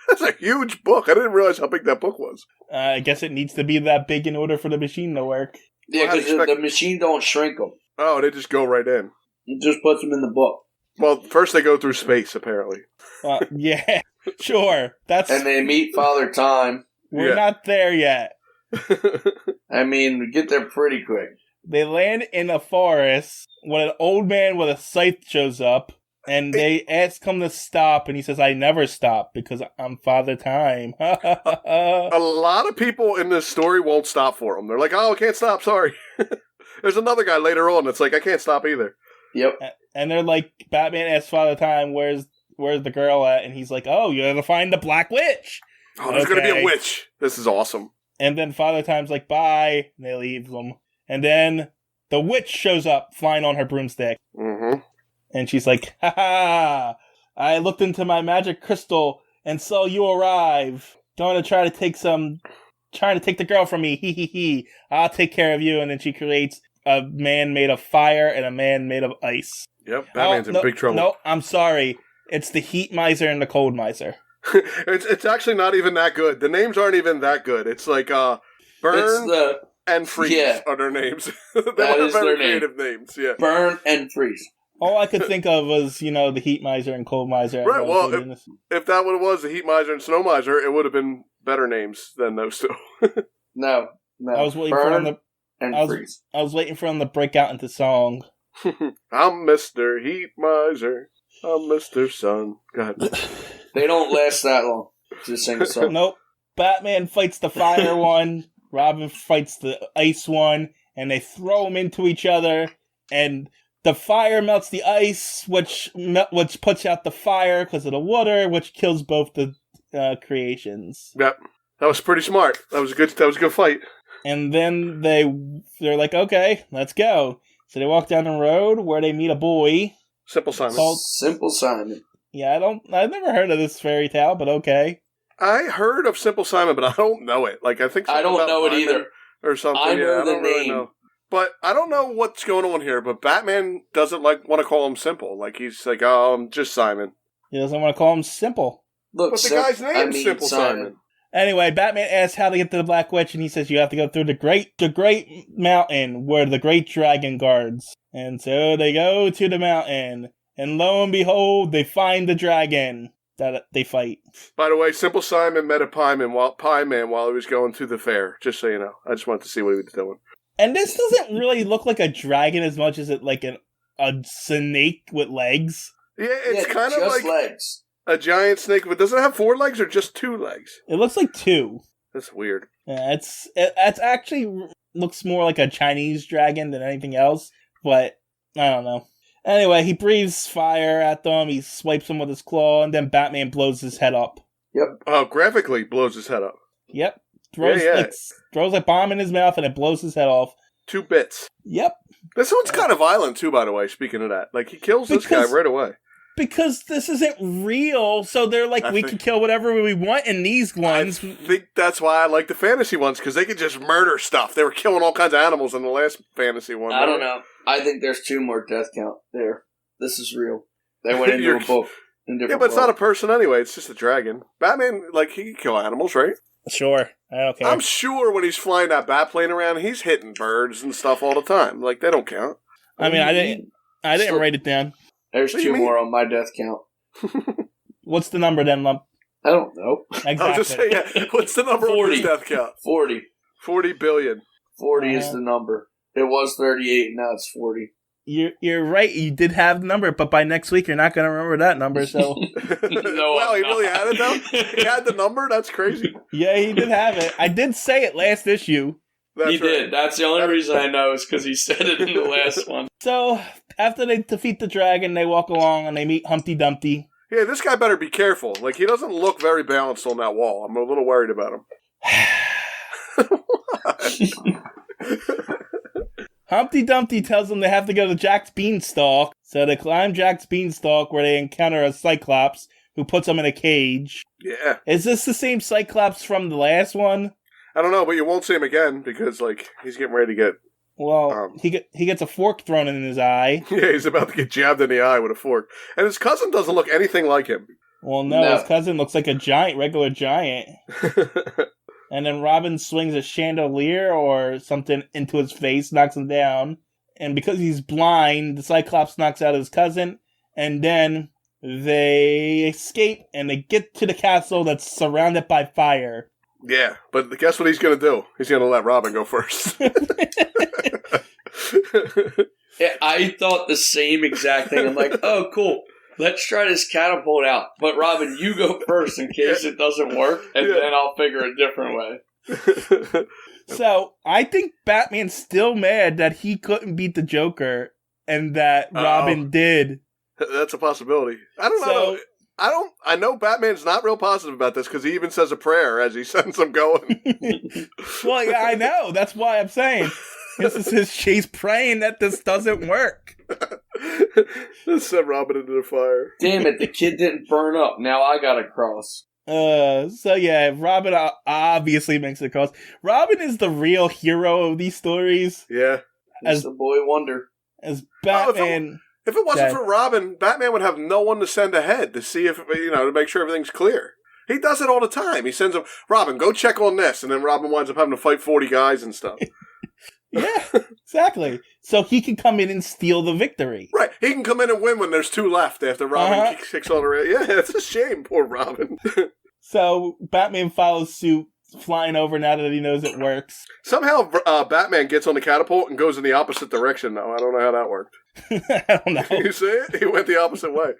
That's a huge book. I didn't realize how big that book was. I guess it needs to be that big in order for the machine to work. Yeah, because the machine don't shrink them. Oh, they just go right in. It just puts them in the book. Well, first they go through space, apparently. Yeah, sure. And they meet Father Time. We're not there yet. I mean, we get there pretty quick. They land in a forest when an old man with a scythe shows up, and they ask him to stop, and he says, I never stop because I'm Father Time. A lot of people in this story won't stop for him. They're like, oh, I can't stop, sorry. There's another guy later on that's like, I can't stop either. Yep. And they're like, Batman asks Father Time, where's the girl at? And he's like, oh, you have to find the Black Witch. Oh, there's going to be a witch. This is awesome. And then Father Time's like, bye. And they leave them. And then the witch shows up flying on her broomstick. Mm-hmm. And she's like, ha ha, I looked into my magic crystal and saw you arrive. Don't try to take the girl from me. Hee hee hee. I'll take care of you. And then she creates a man made of fire and a man made of ice. Yep, Batman's in big trouble. No, I'm sorry. It's the heat miser and the cold miser. It's actually not even that good. The names aren't even that good. It's like Burn and Freeze are their names. That is very their creative names. Yeah, Burn and Freeze. All I could think of was, the heat miser and cold miser. Right, well, if that what it was, the heat miser and snow miser, it would have been better names than those two. No. I was waiting Freeze. I was waiting for them to break out into song. I'm Mr. Heat Miser. I'm Mr. Sun. Go ahead. They don't last that long. Just sing a song. Nope. Batman fights the fire one. Robin fights the ice one. And they throw them into each other. And the fire melts the ice, which puts out the fire because of the water, which kills both the creations. Yep. That was pretty smart. That was a good fight. And then they're like, okay, let's go. So they walk down the road where they meet a boy. Simple Simon. Simple Simon. Yeah, I've never heard of this fairy tale, but okay. I heard of Simple Simon, but I don't know it. Like, I think I don't know it either. Or something. I know the don't name. Really know. But I don't know what's going on here, but Batman doesn't want to call him Simple. Like, he's like, oh, I'm just Simon. He doesn't want to call him Simple. Look, but the guy's name's Simple Simon. Anyway, Batman asks how to get to the Black Witch, and he says you have to go through the great mountain where the great dragon guards. And so they go to the mountain, and lo and behold, they find the dragon that they fight. By the way, Simple Simon met a pie man while he was going to the fair, just so you know. I just wanted to see what he was doing. And this doesn't really look like a dragon as much as it like a snake with legs. Yeah, it's kind of like legs. A giant snake, but does it have 4 legs or just 2 legs? It looks like 2. That's weird. Yeah, it's actually looks more like a Chinese dragon than anything else, but I don't know. Anyway, he breathes fire at them, he swipes them with his claw, and then Batman blows his head up. Yep. Oh, graphically blows his head up. Yep. Throws a bomb in his mouth and it blows his head off. 2 bits. Yep. This one's kind of violent too, by the way, speaking of that. Like, he kills this guy right away. Because this isn't real, so they're like, we can kill whatever we want in these ones. I think that's why I like the fantasy ones, because they could just murder stuff. They were killing all kinds of animals in the last fantasy one. I don't know. I think there's 2 more death count there. This is real. They went into a book. Yeah, but it's not a person anyway. It's just a dragon. Batman, like, he can kill animals, right? Sure. I don't care. I'm sure when he's flying that bat plane around, he's hitting birds and stuff all the time. Like, they don't count. I mean, I didn't write it down. There's 2 more on my death count. What's the number then, Lump? I don't know. Exactly. I was just saying, yeah. What's the number 40. of his death count? 40. 40 billion. 40 is the number. It was 38, and now it's 40. You're right. You did have the number, but by next week you're not going to remember that number. So No, wow, he really had it though. He had the number. That's crazy. yeah, he did have it. I did say it last issue. That's He did. That's the only reason I know is because he said it in the last one. So after they defeat the dragon, they walk along and they meet Humpty Dumpty. Yeah, this guy better be careful. Like, he doesn't look very balanced on that wall. I'm a little worried about him. Humpty Dumpty tells them they have to go to Jack's Beanstalk. So they climb Jack's Beanstalk where they encounter a Cyclops who puts them in a cage. Yeah. Is this the same Cyclops from the last one? I don't know, but you won't see him again because, like, he's getting ready to get... Well, he gets a fork thrown in his eye. Yeah, he's about to get jabbed in the eye with a fork. And his cousin doesn't look anything like him. Well, no, his cousin looks like a regular giant. And then Robin swings a chandelier or something into his face, knocks him down. And because he's blind, the Cyclops knocks out his cousin. And then they escape and they get to the castle that's surrounded by fire. Yeah, but guess what he's going to do? He's going to let Robin go first. Yeah, I thought the same exact thing. I'm like, oh, cool. Let's try this catapult out. But Robin, you go first in case it doesn't work, and then I'll figure a different way. So, I think Batman's still mad that he couldn't beat the Joker, and that Robin did. That's a possibility. I don't know. I know Batman's not real positive about this because he even says a prayer as he sends them going. Well, yeah, I know. That's why I'm saying. This is his chase praying that this doesn't work. Just send Robin into the fire. Damn it, the kid didn't burn up. Now I gotta cross. So yeah, Robin obviously makes it cross. Robin is the real hero of these stories. Yeah. As the boy wonder. As Batman... If it wasn't for Robin, Batman would have no one to send ahead to see if, to make sure everything's clear. He does it all the time. He sends him, Robin, go check on this. And then Robin winds up having to fight 40 guys and stuff. Yeah, exactly. So he can come in and steal the victory. Right. He can come in and win when there's 2 left after Robin kicks all the rest. Yeah, it's a shame. Poor Robin. So Batman follows suit, flying over now that he knows it works. Somehow Batman gets on the catapult and goes in the opposite direction, though. I don't know how that worked. I don't know. You see it? He went the opposite way.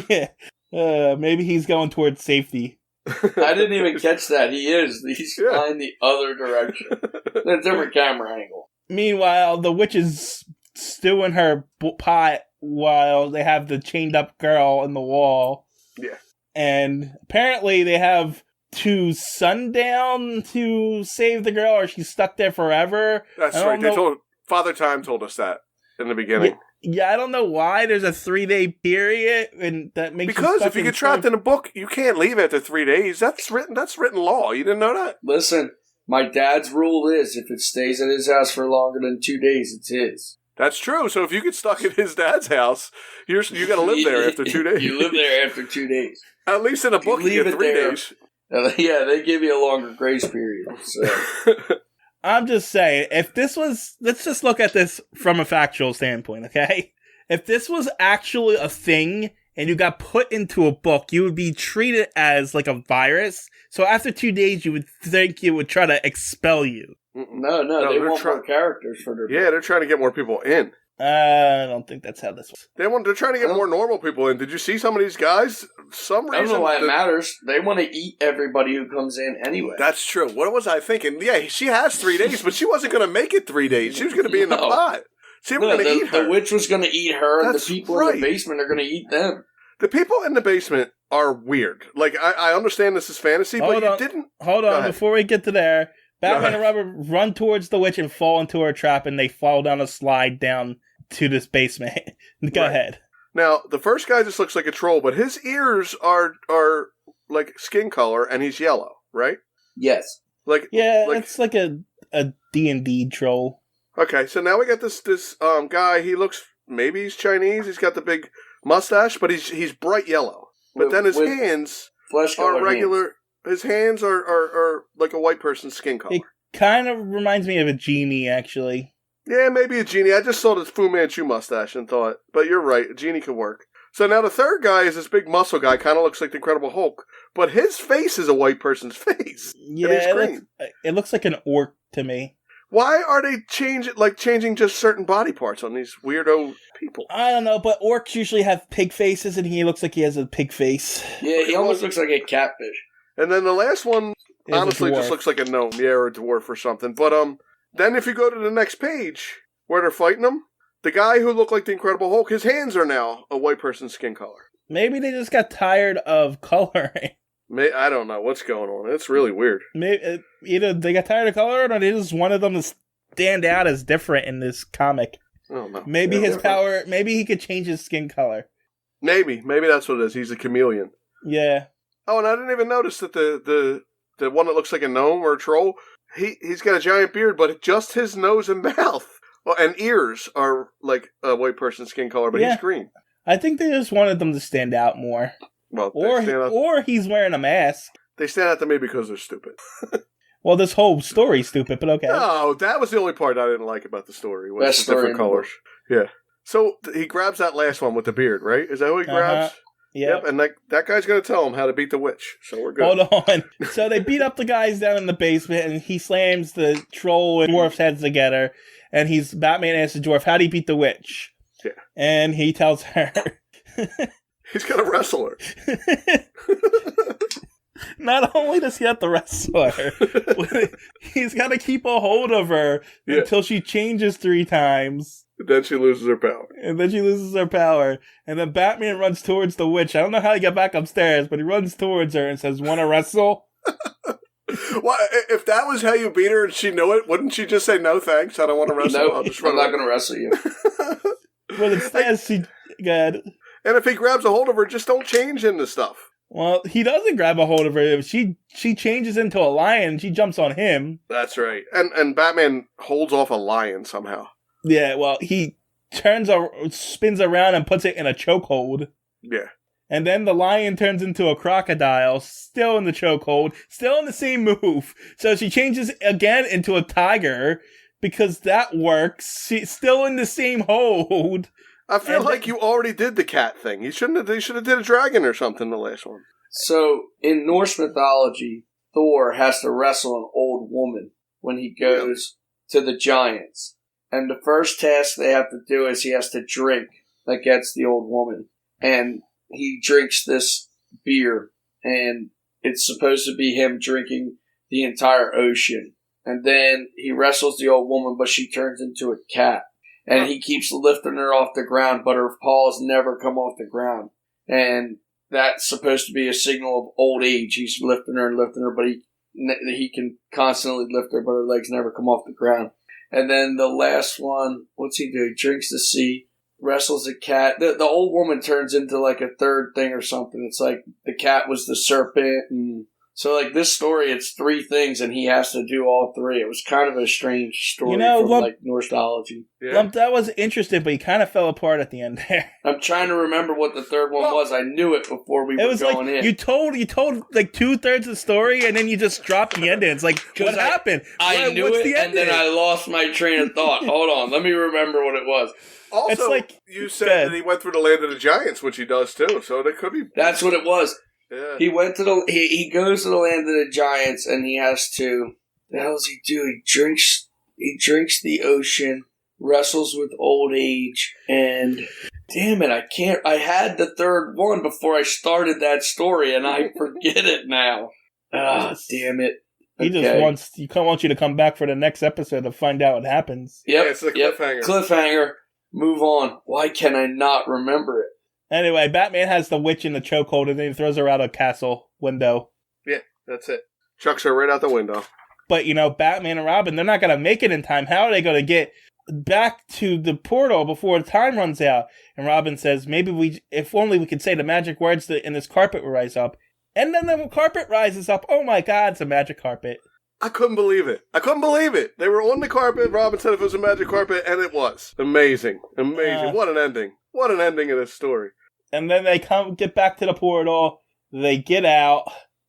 Yeah. Maybe he's going towards safety. I didn't even catch that. He's flying the other direction. A different camera angle. Meanwhile, the witch is stewing her pot while they have the chained up girl in the wall. Yeah. And apparently they have to sundown to save the girl, or she's stuck there forever. That's right. Father Time told us that in the beginning. Yeah, I don't know why there's a 3-day period, and that makes because if you get trapped in a book, you can't leave after 3 days. That's written law. You didn't know that? Listen, my dad's rule is if it stays at his house for longer than 2 days, it's his. That's true. So if you get stuck at his dad's house, you got to live there after 2 days. You live there after 2 days. At least in a book, you get 3 days. Yeah, they give you a longer grace period. So. I'm just saying, let's just look at this from a factual standpoint, okay? If this was actually a thing and you got put into a book, you would be treated as like a virus. So after 2 days, you would think it would try to expel you. No, they want more characters for their book. Yeah, they're trying to get more people in. I don't think that's how this works. They're trying to get more normal people in. Did you see some of these guys? Some reason. I don't know why it matters. They want to eat everybody who comes in anyway. That's true. What was I thinking? Yeah, she has 3 days, but she wasn't going to make it 3 days. She was going to be in the pot. She was going to eat her. The witch was going to eat her, and the people in the basement are going to eat them. The people in the basement are weird. Like, I understand this is fantasy, but you didn't... Hold on, before we get to there, Batman and Robin run towards the witch and fall into her trap, and they fall down a slide down to this basement. Go ahead. Now, the first guy just looks like a troll, but his ears are like skin color, and he's yellow, right? Yes. It's like a D&D troll. Okay, so now we got this guy. He looks, maybe he's Chinese. He's got the big mustache, but he's bright yellow. But then his hands are regular. His hands are like a white person's skin color. It kind of reminds me of a genie, actually. Yeah, maybe a genie. I just saw this Fu Manchu mustache and thought, but you're right, a genie could work. So now the third guy is this big muscle guy, kind of looks like the Incredible Hulk, but his face is a white person's face. Yeah, it looks like an orc to me. Why are they changing just certain body parts on these weirdo people? I don't know, but orcs usually have pig faces, and he looks like he has a pig face. Yeah, he almost looks like a catfish. And then the last one, Is honestly, a dwarf. just looks like a gnome, or a dwarf or something. But then if you go to the next page where they're fighting him, the guy who looked like the Incredible Hulk, his hands are now a white person's skin color. Maybe they just got tired of coloring. I don't know what's going on. It's really weird. Maybe either they got tired of coloring, or they just wanted them to stand out as different in this comic. I don't know. Maybe his power. Maybe he could change his skin color. Maybe that's what it is. He's a chameleon. Yeah. Oh, and I didn't even notice that the one that looks like a gnome or a troll, he's got a giant beard, but just his nose and mouth and ears are like a white person's skin color, but he's green. I think they just wanted them to stand out more. Well, or he's wearing a mask. They stand out to me because they're stupid. Well, this whole story's stupid, but okay. No, that was the only part I didn't like about the story. Was Best the different story colors. Yeah. So he grabs that last one with the beard, right? Is that who he grabs? Yep. And that guy's going to tell him how to beat the witch. So we're good. Hold on. So they beat up the guys down in the basement, and he slams the troll and dwarf's heads together. And Batman asks the dwarf, "How do you beat the witch?" Yeah. And he tells her. He's going to wrestle her. Not only does he have to wrestle her, he's got to keep a hold of her until she changes 3 times. And then she loses her power. And then Batman runs towards the witch. I don't know how he got back upstairs, but he runs towards her and says, "Want to wrestle?" Well, if that was how you beat her and she knew it, wouldn't she just say, "No, thanks, I don't want to wrestle"? No, I'm not going to wrestle you. But instead, she... Good. And if he grabs a hold of her, just don't change into stuff. Well, he doesn't grab a hold of her. She changes into a lion and she jumps on him. That's right. And Batman holds off a lion somehow. Yeah, well, he spins around and puts it in a chokehold. Yeah. And then the lion turns into a crocodile, still in the chokehold, still in the same move. So she changes again into a tiger because that works. She's still in the same hold. I feel like you already did the cat thing. They should have did a dragon or something the last one. So, in Norse mythology, Thor has to wrestle an old woman when he goes to the giants. And the first task they have to do is he has to drink against the old woman. And he drinks this beer, and it's supposed to be him drinking the entire ocean. And then he wrestles the old woman, but she turns into a cat. And he keeps lifting her off the ground, but her paws never come off the ground. And that's supposed to be a signal of old age. He's lifting her, but he can constantly lift her, but her legs never come off the ground. And then the last one, what's he do? He drinks the sea, wrestles a cat. The old woman turns into like a third thing or something. It's like the cat was the serpent. And so like this story, it's 3 things and he has to do all 3. It was kind of a strange story from like Norseology. Yeah. Lump, that was interesting, but he kind of fell apart at the end there. I'm trying to remember what the third one was. I knew it before we were going in. You told like 2/3 of the story and then you just dropped the ending. It's like, what happened? I knew it and then I lost my train of thought. Hold on, let me remember what it was. Also, it's like, you said that he went through the land of the giants, which he does too, so that could be... That's what it was. Yeah. He went to he goes to the land of the giants and he has to... The hell does he do? He drinks the ocean, wrestles with old age, and... Damn it, I had the third one before I started that story and I forget it now. Ah, damn it. He just wants you to come back for the next episode to find out what happens. Yep, yeah, it's the cliffhanger. Cliffhanger. Move on. Why can I not remember it? Anyway, Batman has the witch in the chokehold and then he throws her out a castle window. Yeah, that's it. Chucks her right out the window. But, Batman and Robin, they're not going to make it in time. How are they going to get back to the portal before the time runs out? And Robin says, if only we could say the magic words and this carpet will rise up. And then the carpet rises up. Oh my God, it's a magic carpet. I couldn't believe it. They were on the carpet. Robin said if it was a magic carpet, and it was. Amazing. What an ending. What an ending of this story. And then they get back to the portal. They get out,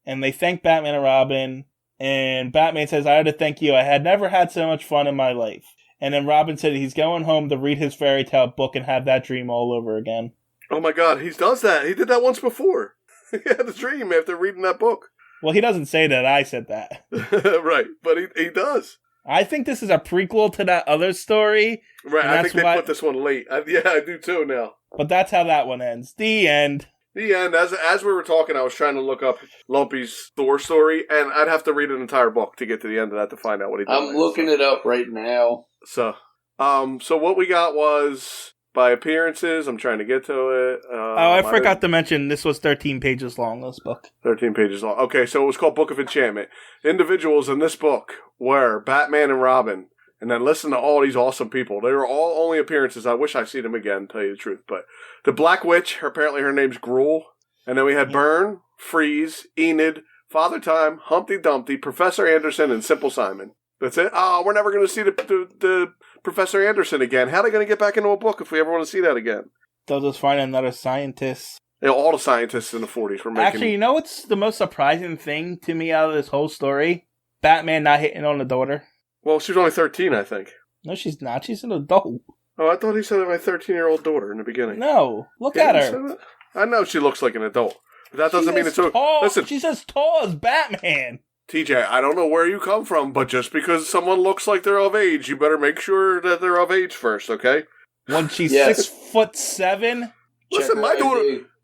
and they thank Batman and Robin. And Batman says, "I had to thank you. I had never had so much fun in my life." And then Robin said he's going home to read his fairy tale book and have that dream all over again. Oh my God, he does that. He did that once before. He had a dream after reading that book. Well, he doesn't say that. I said that. Right, but he does. I think this is a prequel to that other story. Right, I think they put this one late. I do too now. But that's how that one ends. The end. The end. As we were talking, I was trying to look up Lumpy's Thor story, and I'd have to read an entire book to get to the end of that to find out what he did. I'm looking it up right now. So what we got was by appearances. I'm trying to get to it. I forgot to mention this was 13 pages long, this book. 13 pages long. Okay, so it was called Book of Enchantment. Individuals in this book were Batman and Robin. And then listen to all these awesome people. They were all only appearances. I wish I'd seen them again, to tell you the truth. But the Black Witch, apparently her name's Gruel. And then we had Byrne, Freeze, Enid, Father Time, Humpty Dumpty, Professor Anderson, and Simple Simon. That's it? Oh, we're never going to see the Professor Anderson again. How are they going to get back into a book if we ever want to see that again? They'll just find another scientist. You know, all the scientists in the 40s were making... Actually, you know what's the most surprising thing to me out of this whole story? Batman not hitting on the daughter. Well, she was only 13, I think. No, she's not. She's an adult. Oh, I thought he said my 13-year-old daughter in the beginning. No, look at her. I know she looks like an adult. But that doesn't mean it's... Listen, she's as tall as Batman. TJ, I don't know where you come from, but just because someone looks like they're of age, you better make sure that they're of age first, okay? When she's 6'7". Listen,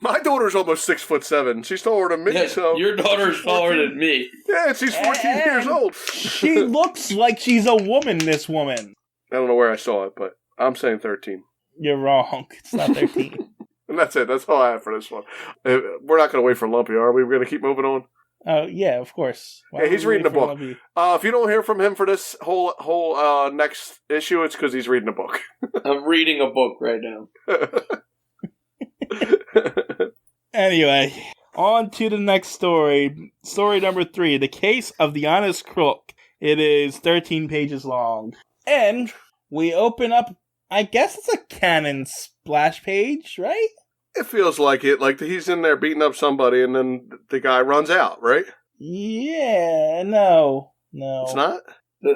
my daughter's almost 6'7". She's taller than me, yeah, so... Your daughter's taller than me. Yeah, and she's 14 years old. She looks like she's a woman, this woman. I don't know where I saw it, but I'm saying 13. You're wrong. It's not 13. And that's it. That's all I have for this one. We're not going to wait for Lumpy, are we? We're going to keep moving on? Oh, yeah, of course. Yeah, he's reading a book. If you don't hear from him for this whole next issue, it's because he's reading a book. I'm reading a book right now. Anyway, on to the next story. Story number 3, The Case of the Honest Crook. It is 13 pages long. And we open up, I guess it's a canon splash page, right? It feels like it. Like he's in there beating up somebody and then the guy runs out, right? Yeah, no. It's not? The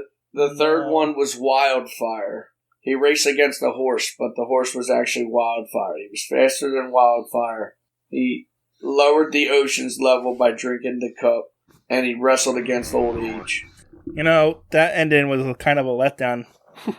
third one was Wildfire. He raced against a horse, but the horse was actually Wildfire. He was faster than Wildfire. He lowered the ocean's level by drinking the cup, and he wrestled against old age. You know, that ending was kind of a letdown.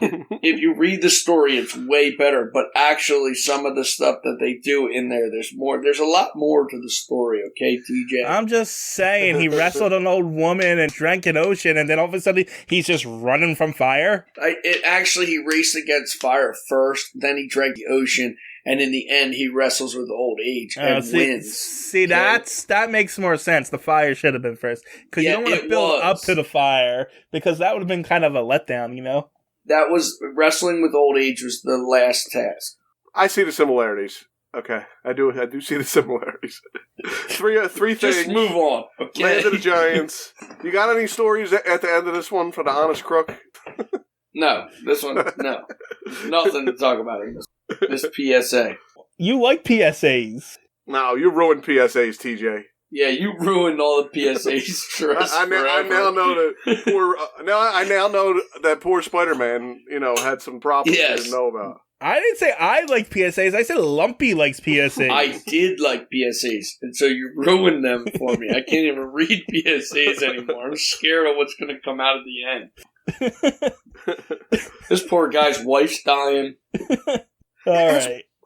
If you read the story, it's way better, but actually some of the stuff that they do in there, there's a lot more to the story, okay, TJ? I'm just saying, he wrestled an old woman and drank an ocean, and then all of a sudden, he's just running from fire? He raced against fire first, then he drank the ocean, and in the end, he wrestles with old age and wins. See, that makes more sense. The fire should have been first. Because you don't want to build up to the fire, because that would have been kind of a letdown, you know? That was, wrestling with old age was the last task. I see the similarities. Okay, I do see the similarities. Three things. Just move on, okay? Land of the Giants. You got any stories at the end of this one for the Honest Crook? No, this one, no. Nothing to talk about in this PSA. You like PSAs. No, you ruined PSAs, TJ. Yeah, you ruined all the PSAs for us. I now know that poor Spider-Man, had some problems he didn't know about. I didn't say I like PSAs. I said Lumpy likes PSAs. I did like PSAs, and so you ruined them for me. I can't even read PSAs anymore. I'm scared of what's going to come out at the end. This poor guy's wife's dying. All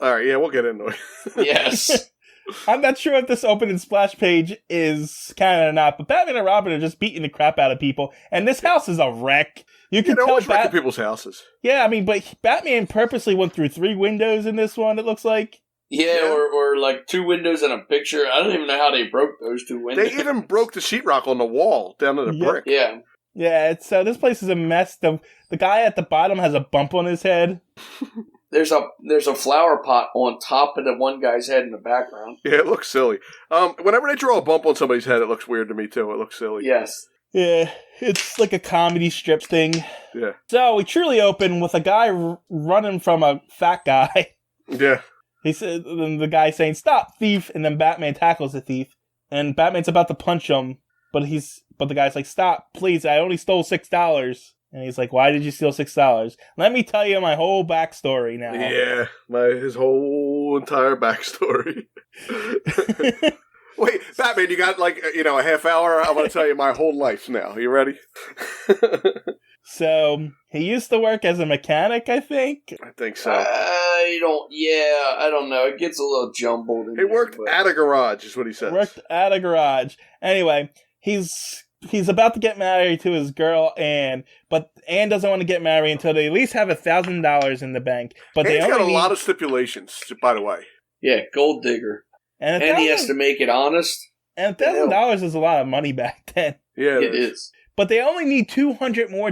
right, yeah, we'll get into it. Yes. I'm not sure if this open and splash page is canon or not, but Batman and Robin are just beating the crap out of people, and this house is a wreck. You can tell wrecking people's houses. Yeah, I mean, but Batman purposely went through 3 windows in this one, it looks like. Yeah, or like 2 windows and a picture. I don't even know how they broke those 2 windows. They even broke the sheetrock on the wall down to the brick. Yeah. Yeah, so this place is a mess. The guy at the bottom has a bump on his head. There's a flower pot on top of the one guy's head in the background. Yeah, it looks silly. Whenever they draw a bump on somebody's head, it looks weird to me too. It looks silly. Yes. Yeah, it's like a comedy strip thing. Yeah. So we truly open with a guy running from a fat guy. Yeah. He said, and the guy saying, "Stop, thief!" And then Batman tackles the thief, and Batman's about to punch him, but the guy's like, "Stop, please! I only stole $6." And he's like, why did you steal $6? Let me tell you my whole backstory now. Yeah, his whole entire backstory. Wait, Batman, you got a half hour? I'm going to tell you my whole life now. You ready? So, he used to work as a mechanic, I think. I think so. I don't know. It gets a little jumbled. He worked at a garage, is what he says. Worked at a garage. Anyway, he's about to get married to his girl, Anne, but Anne doesn't want to get married until they at least have $1,000 in the bank. But Anne's they got a lot of stipulations, by the way. Yeah, gold digger. And he has to make it honest. And $1,000 is a lot of money back then. Yeah, it is. But they only need $200 more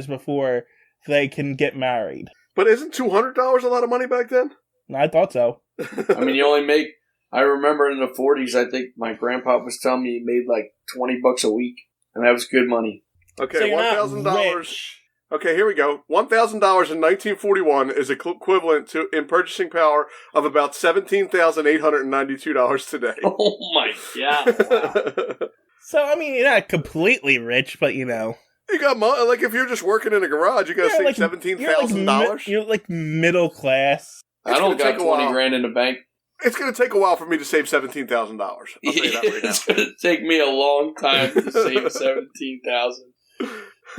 before they can get married. But isn't $200 a lot of money back then? I thought so. I mean, you only make... I remember in the 40s, I think my grandpa was telling me he made like $20 a week. And that was good money. Okay, so $1,000. Okay, here we go. $1,000 in 1941 is equivalent to, in purchasing power, of about $17,892 today. Oh my God. Wow. So, I mean, you're not completely rich, but you know. You got money. Like, if you're just working in a garage, you got to save $17,000. You're like middle class. I don't got 20 grand in the bank. It's going to take a while for me to save $17,000. I'll tell you that right now. It's going to take me a long time to save $17,000.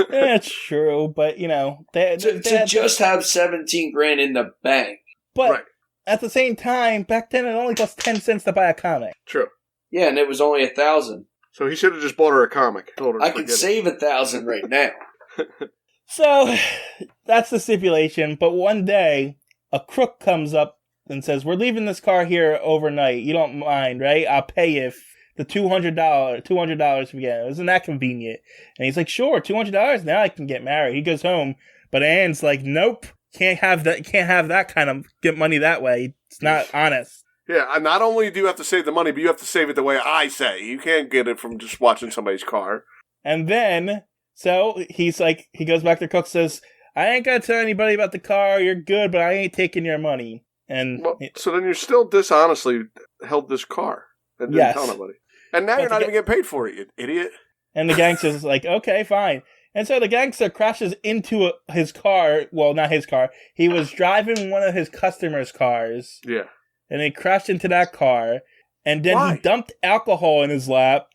That's true, but you know, to just have 17 grand in the bank. But right. At the same time, back then it only cost 10 cents to buy a comic. True. Yeah, and it was only 1,000. So he should have just bought her a comic. I could save 1,000 right now. So that's the stipulation. But one day, a crook comes up and says, "We're leaving this car here overnight. You don't mind, right? I'll pay you the $200 if you get it. Isn't that convenient?" And he's like, "Sure, $200. Now I can get married." He goes home, but Anne's like, "Nope, can't have that kind of get money that way. It's not honest." Yeah, and not only do you have to save the money, but you have to save it the way I say. You can't get it from just watching somebody's car. And then, so he's like, he goes back to the cook, says, "I ain't gonna tell anybody about the car. You're good, but I ain't taking your money." And so then you still dishonestly held this car and didn't tell nobody. And now you're not even getting paid for it, you idiot. And the gangster's like, "Okay, fine." And so the gangster crashes into his car. Well, not his car. He was driving one of his customers' cars. Yeah. And he crashed into that car. And then he dumped alcohol in his lap.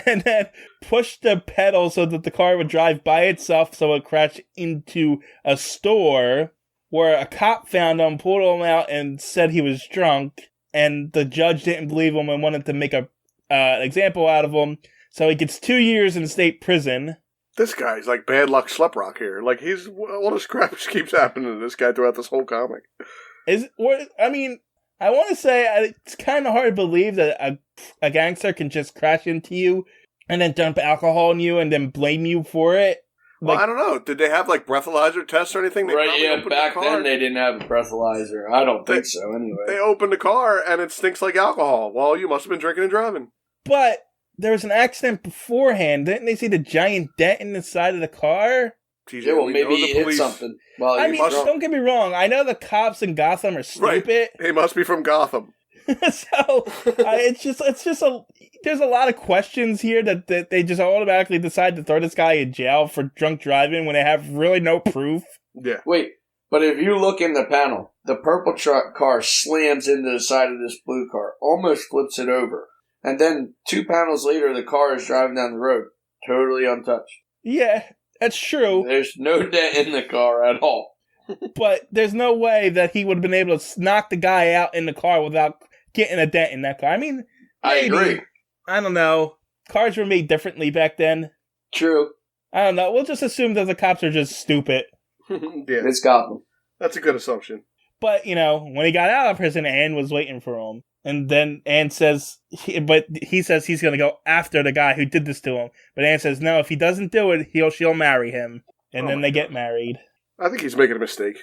And then pushed the pedal so that the car would drive by itself so it crashed into a store where a cop found him, pulled him out, and said he was drunk. And the judge didn't believe him and wanted to make an example out of him. So he gets 2 years in state prison. This guy's like bad luck Sleprock here. Like, all this crap just keeps happening to this guy throughout this whole comic. I want to say it's kind of hard to believe that a gangster can just crash into you and then dump alcohol on you and then blame you for it. Well, I don't know. Did they have like breathalyzer tests or anything? Back then they didn't have a breathalyzer. I don't think so, anyway. They opened the car and it stinks like alcohol. Well, you must have been drinking and driving. But there was an accident beforehand. Didn't they see the giant dent in the side of the car? Yeah, well, maybe he hit something. Well, don't get me wrong. I know the cops in Gotham are stupid. Right. He must be from Gotham. So there's a lot of questions here that they just automatically decide to throw this guy in jail for drunk driving when they have really no proof. Yeah. Wait, but if you look in the panel, the purple truck car slams into the side of this blue car, almost flips it over. And then 2 panels later, the car is driving down the road, totally untouched. Yeah, that's true. There's no dent in the car at all. But there's no way that he would have been able to knock the guy out in the car without getting a dent in that car. I mean, I agree. I don't know. Cars were made differently back then. True. I don't know. We'll just assume that the cops are just stupid. Yeah. It's Gotham. That's a good assumption. But, you know, when he got out of prison, Anne was waiting for him. And then Anne says, he says he's going to go after the guy who did this to him. But Anne says, no, if he doesn't do it, she'll marry him. And then they get married. I think he's making a mistake.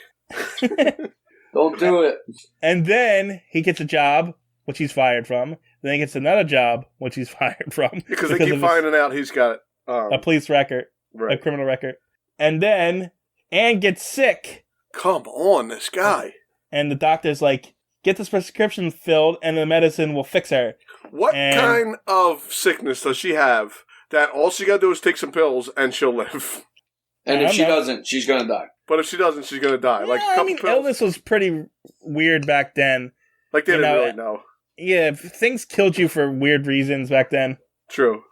Don't do it. And then he gets a job, which he's fired from. Then he gets another job, which he's fired from. Because they keep finding out he's got a police record, a criminal record. And then Anne gets sick. Come on, this guy. And the doctor's like, get this prescription filled and the medicine will fix her. What kind of sickness does she have that all she got to do is take some pills and she'll live. And I if don't she know. doesn't, she's going to die. But if she doesn't, she's going to die. Like a Yeah, couple pills. illness was pretty weird back then. Like they you didn't know, really know. Yeah, things killed you for weird reasons back then. True.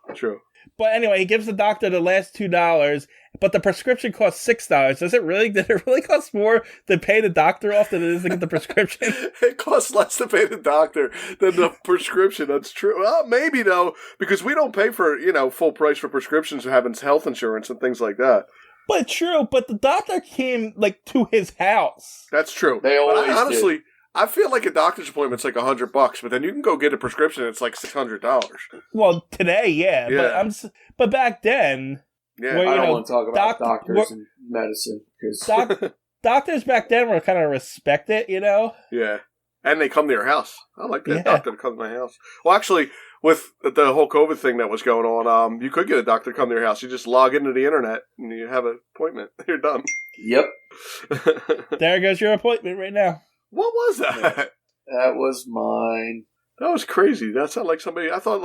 But anyway, he gives the doctor the last $2, but the prescription costs $6. Did it really cost more to pay the doctor off than it is to get the prescription? It costs less to pay the doctor than the prescription. That's true. Well, maybe though, because we don't pay for, full price for prescriptions and having health insurance and things like that. But true, but the doctor came, to his house. That's true. They always but honestly, do. I feel like a doctor's appointment's like $100, but then you can go get a prescription. It's like $600. Well, today, yeah. Yeah. But back then, Yeah, Well, I you don't know, want to talk about doc- doctors and medicine. Cause doctors back then were kind of respected, yeah. And they come to your house. I like that Yeah. doctor to come to my house. Well, actually, with the whole COVID thing that was going on, you could get a doctor to come to your house. You just log into the internet and you have an appointment. You're done. Yep. There goes your appointment right now. What was that? That was mine. That was crazy. That sounded like somebody. I thought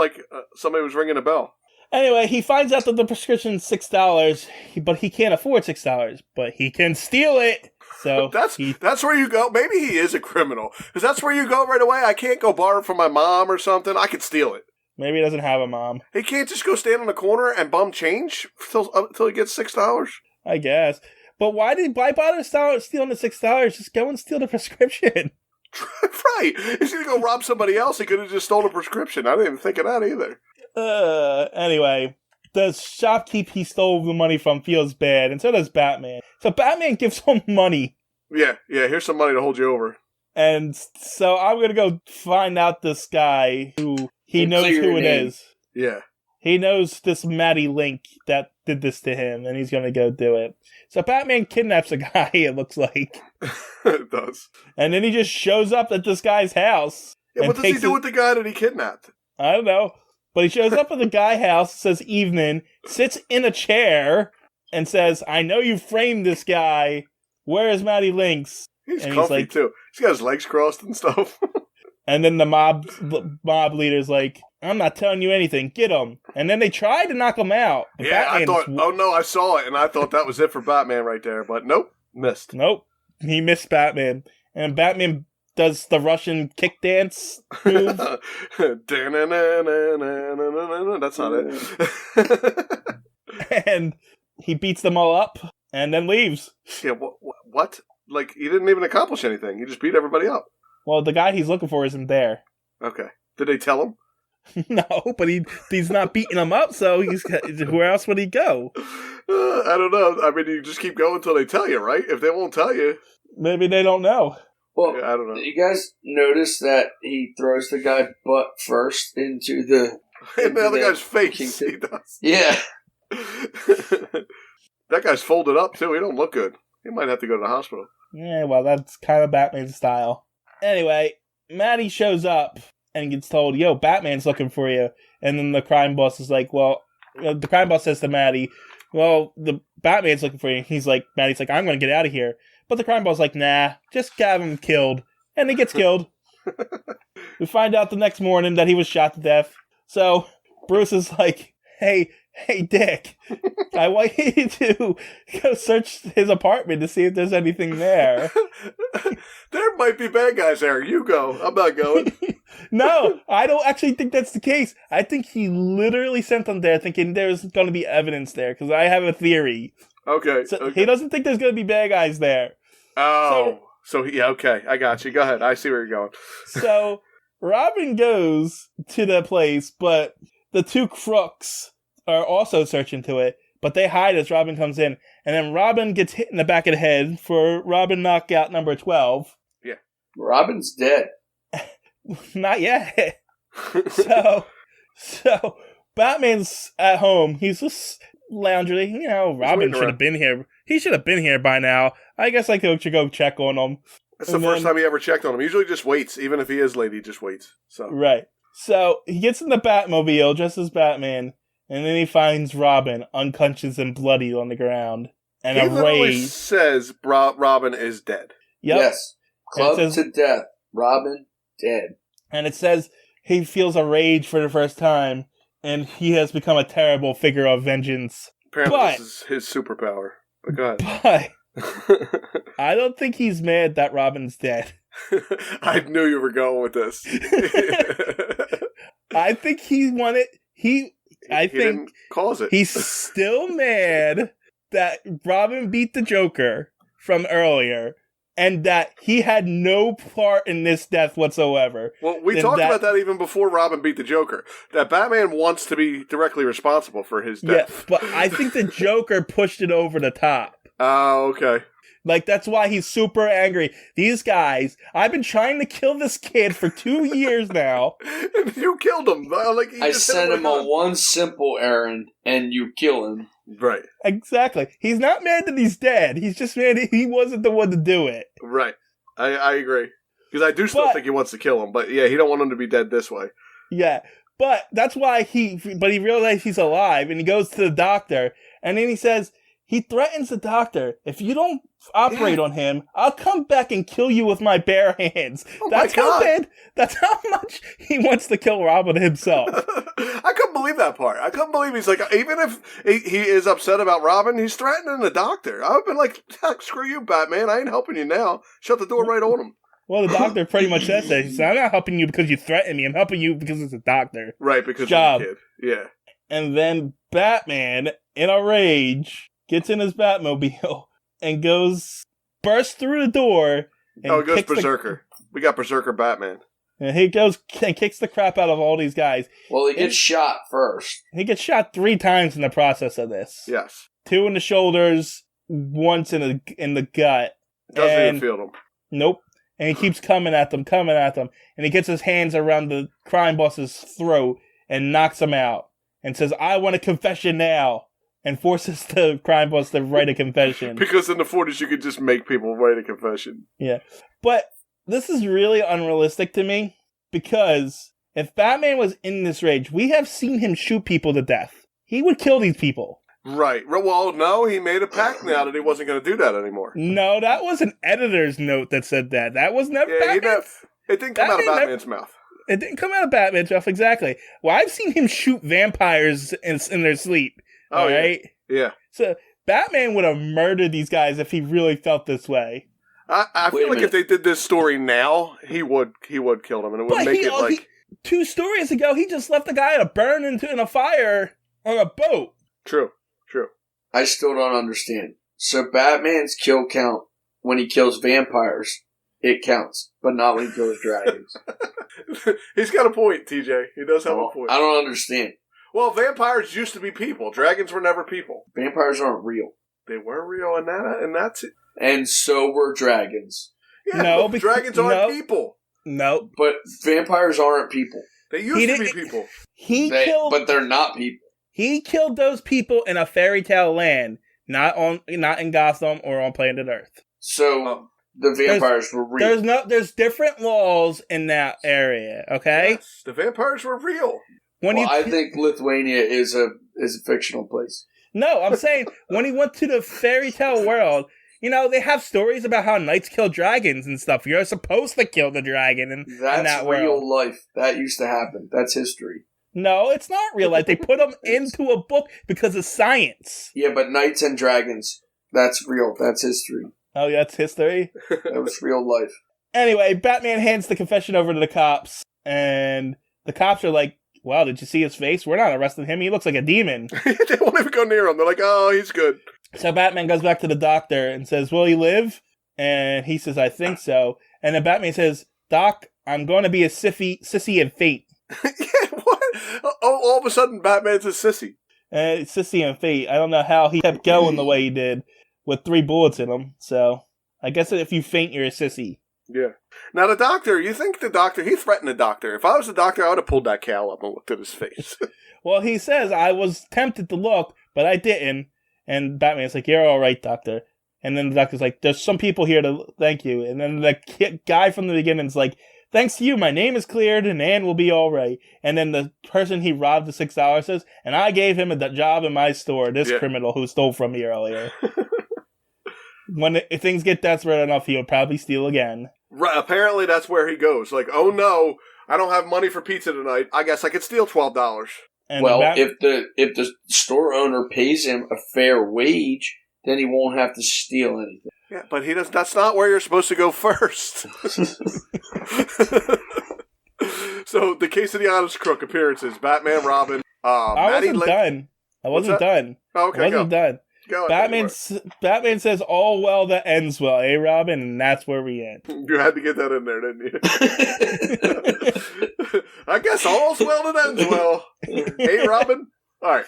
somebody was ringing a bell. Anyway, he finds out that the prescription's $6, but he can't afford $6, but he can steal it. So that's where you go. Maybe he is a criminal because that's where you go right away. I can't go borrow from my mom or something. I could steal it. maybe he doesn't have a mom. He can't just go stand on the corner and bum change until he gets $6. I guess. But why bother stealing the $6? Just go and steal the prescription. Right. He's going to go rob somebody else. He could have just stolen a prescription. I didn't even think of that either. Anyway, the shopkeep he stole the money from feels bad, and so does Batman. So Batman gives him money. Yeah. Here's some money to hold you over. And so I'm going to go find out this guy who he And knows clear who your it name. is. Yeah. He knows this Matty Link that did this to him, and he's going to go do it. So Batman kidnaps a guy, it looks like. It does. And then he just shows up at this guy's house. Yeah, and what does he takes do it- with the guy that he kidnapped? I don't know. But he shows up at the guy's house, says evening, sits in a chair, and says, I know you framed this guy. Where is Matty Lynx? He's And comfy, like, too. He's got his legs crossed and stuff. And then the mob leader's like, I'm not telling you anything. Get him. And then they tried to knock him out. But Yeah, I Batman's- thought, oh no, I saw it, and I thought that was it for Batman right there. But nope, missed. Nope. He missed Batman. And Batman does the Russian kick dance move. That's not it. And he beats them all up and then leaves. Yeah, what? Like, he didn't even accomplish anything. He just beat everybody up. Well, the guy he's looking for isn't there. Okay. Did they tell him? No, but he's not beating them up, so where else would he go? I don't know. I mean, you just keep going until they tell you, right? If they won't tell you, Maybe they don't know. Well, yeah, I don't know. did you guys notice that he throws the guy butt first into the... In the other into guy's face, Kingpin? he does. Yeah. That guy's folded up, too. He don't look good. He might have to go to the hospital. Yeah, well, that's kind of Batman's style. Anyway, Matty shows up and gets told, yo, Batman's looking for you. And then the crime boss is like, well, the crime boss says to Matty, well, the Batman's looking for you. He's like, Matty's like, I'm going to get out of here. But the crime boss is like, nah, just have him killed. And he gets killed. We find out the next morning that he was shot to death. So Bruce is like, hey, Dick, I want you to go search his apartment to see if there's anything there. There might be bad guys there. You go. I'm not going. No, I don't actually think that's the case. I think he literally sent them there thinking there's going to be evidence there, because I have a theory. Okay. So okay. he doesn't think there's going to be bad guys there. Oh. Yeah, okay. I got you. Go ahead. I see where you're going. So Robin goes to the place, but the two crooks are also searching to it, but they hide as Robin comes in. And then Robin gets hit in the back of the head for Robin knockout number 12. Robin's dead. Not yet. So Batman's at home. He's just lounging. Robin waiting should around. have been here. He should have been here by now. I guess I should go check on him. That's the And first then- time he ever checked on him. He usually just waits. Even if he is late, he just waits. So Right. So he gets in the Batmobile just as Batman, and then he finds Robin unconscious and bloody on the ground. And he a literally rage. says Robin is dead. Yep. Yes. Clubbed And it says- to death. Robin dead. And it says he feels a rage for the first time. and he has become a terrible figure of vengeance. Apparently, But- this is his superpower. But go ahead. But I don't think he's mad that Robin's dead. I knew you were going with this. I think he wanted... He didn't cause it. He's still mad that Robin beat the Joker from earlier, and that he had no part in this death whatsoever. Well, we talked about that even before Robin beat the Joker. That Batman wants to be directly responsible for his death. Yeah, but I think the Joker pushed it over the top. Oh, okay. Like, that's why he's super angry. These guys, I've been trying to kill this kid for 2 years now. You killed him. Like, I sent him on one simple errand, and you kill him. Right. Exactly. He's not mad that he's dead. He's just mad that he wasn't the one to do it. Right. I agree. Because I do still think he wants to kill him. But yeah, he don't want him to be dead this way. Yeah. But that's why he realizes he's alive, and he goes to the doctor, and then he says, he threatens the doctor, if you don't operate on him, I'll come back and kill you with my bare hands. Oh That's how bad, that's how much he wants to kill Robin himself. I couldn't believe that part. I couldn't believe he's like, even if he is upset about Robin, he's threatening the doctor. I've been like, screw you, Batman. I ain't helping you now. Shut the door right on him. Well, the doctor pretty much says that. He said, I'm not helping you because you threaten me. I'm helping you because it's a doctor. Right, because Job. of the kid. Yeah. And then Batman, in a rage, gets in his Batmobile and bursts through the door. And It goes kicks Berserker. We got Berserker Batman. And he goes and kicks the crap out of all these guys. Well, he gets shot first. He gets shot 3 times in the process of this. Yes. 2 in the shoulders, once in the gut. Doesn't even feel them. Nope. And he keeps coming at them. And he gets his hands around the crime boss's throat and knocks him out. And says, I want a confession now. And forces the crime boss to write a confession. Because in the 40s, you could just make people write a confession. Yeah. But this is really unrealistic to me. Because if Batman was in this rage, we have seen him shoot people to death. He would kill these people. Right. Well, no, he made a pact now that he wasn't going to do that anymore. No, that was an editor's note that said that. That was never Batman. It didn't come out of Batman's mouth. It didn't come out of Batman's mouth, exactly. Well, I've seen him shoot vampires in their sleep. Oh, all right? Yeah. So Batman would have murdered these guys if he really felt this way. I feel like if they did this story now, he would kill them, and it would make it like 2 stories ago, he just left the guy to burn in a fire on a boat. True. I still don't understand. So Batman's kill count when he kills vampires, it counts, but not when he kills dragons. He's got a point, TJ. He does have a point. I don't understand. Well, vampires used to be people. Dragons were never people. Vampires aren't real. They were real, and that's it. And so were dragons. Yeah, No, but dragons aren't people. No. But vampires aren't people. They used to be people. But they're not people. He killed those people in a fairy tale land, not in Gotham or on planet Earth. So the vampires were real. There's different laws in that area, okay? Yes, the vampires were real. I think Lithuania is a fictional place. No, I'm saying when he went to the fairy tale world, they have stories about how knights kill dragons and stuff. You're supposed to kill the dragon in that world. Real life. That used to happen. That's history. No, it's not real life. They put them into a book because of science. Yeah, but knights and dragons, that's real. That's history. Oh, that's history? That was real life. Anyway, Batman hands the confession over to the cops, and the cops are like, wow, did you see his face? We're not arresting him. He looks like a demon. They won't even go near him. They're like, oh, he's good. So Batman goes back to the doctor and says, will he live? And he says, I think so. And then Batman says, Doc, I'm going to be a sissy in fate. Yeah, what? Oh, all of a sudden, Batman's a sissy. Sissy and fate. I don't know how he kept going the way he did with 3 bullets in him. So I guess if you faint, you're a sissy. Yeah. Now, the doctor, he threatened the doctor. If I was the doctor, I would have pulled that cowl up and looked at his face. Well, he says, I was tempted to look, but I didn't. And Batman's like, you're all right, doctor. And then the doctor's like, there's some people here to thank you. And then the guy from the beginning's like, thanks to you, my name is cleared and Anne will be all right. And then the person he robbed the $6 says, and I gave him a job in my store, this criminal who stole from me earlier. If things get desperate enough, he'll probably steal again. Right, apparently that's where he goes. Like, oh no, I don't have money for pizza tonight. I guess I could steal $12. And well, if the store owner pays him a fair wage, then he won't have to steal anything. Yeah, but he does. That's not where you're supposed to go first. So, the Case of the Honest Crook appearances: Batman, Robin, I wasn't done. I wasn't done. Oh, okay, I wasn't done. Go Batman says, "All well that ends well, eh, Robin?" And that's where we end. You had to get that in there, didn't you? I guess all's well that ends well. Hey, Robin. All right.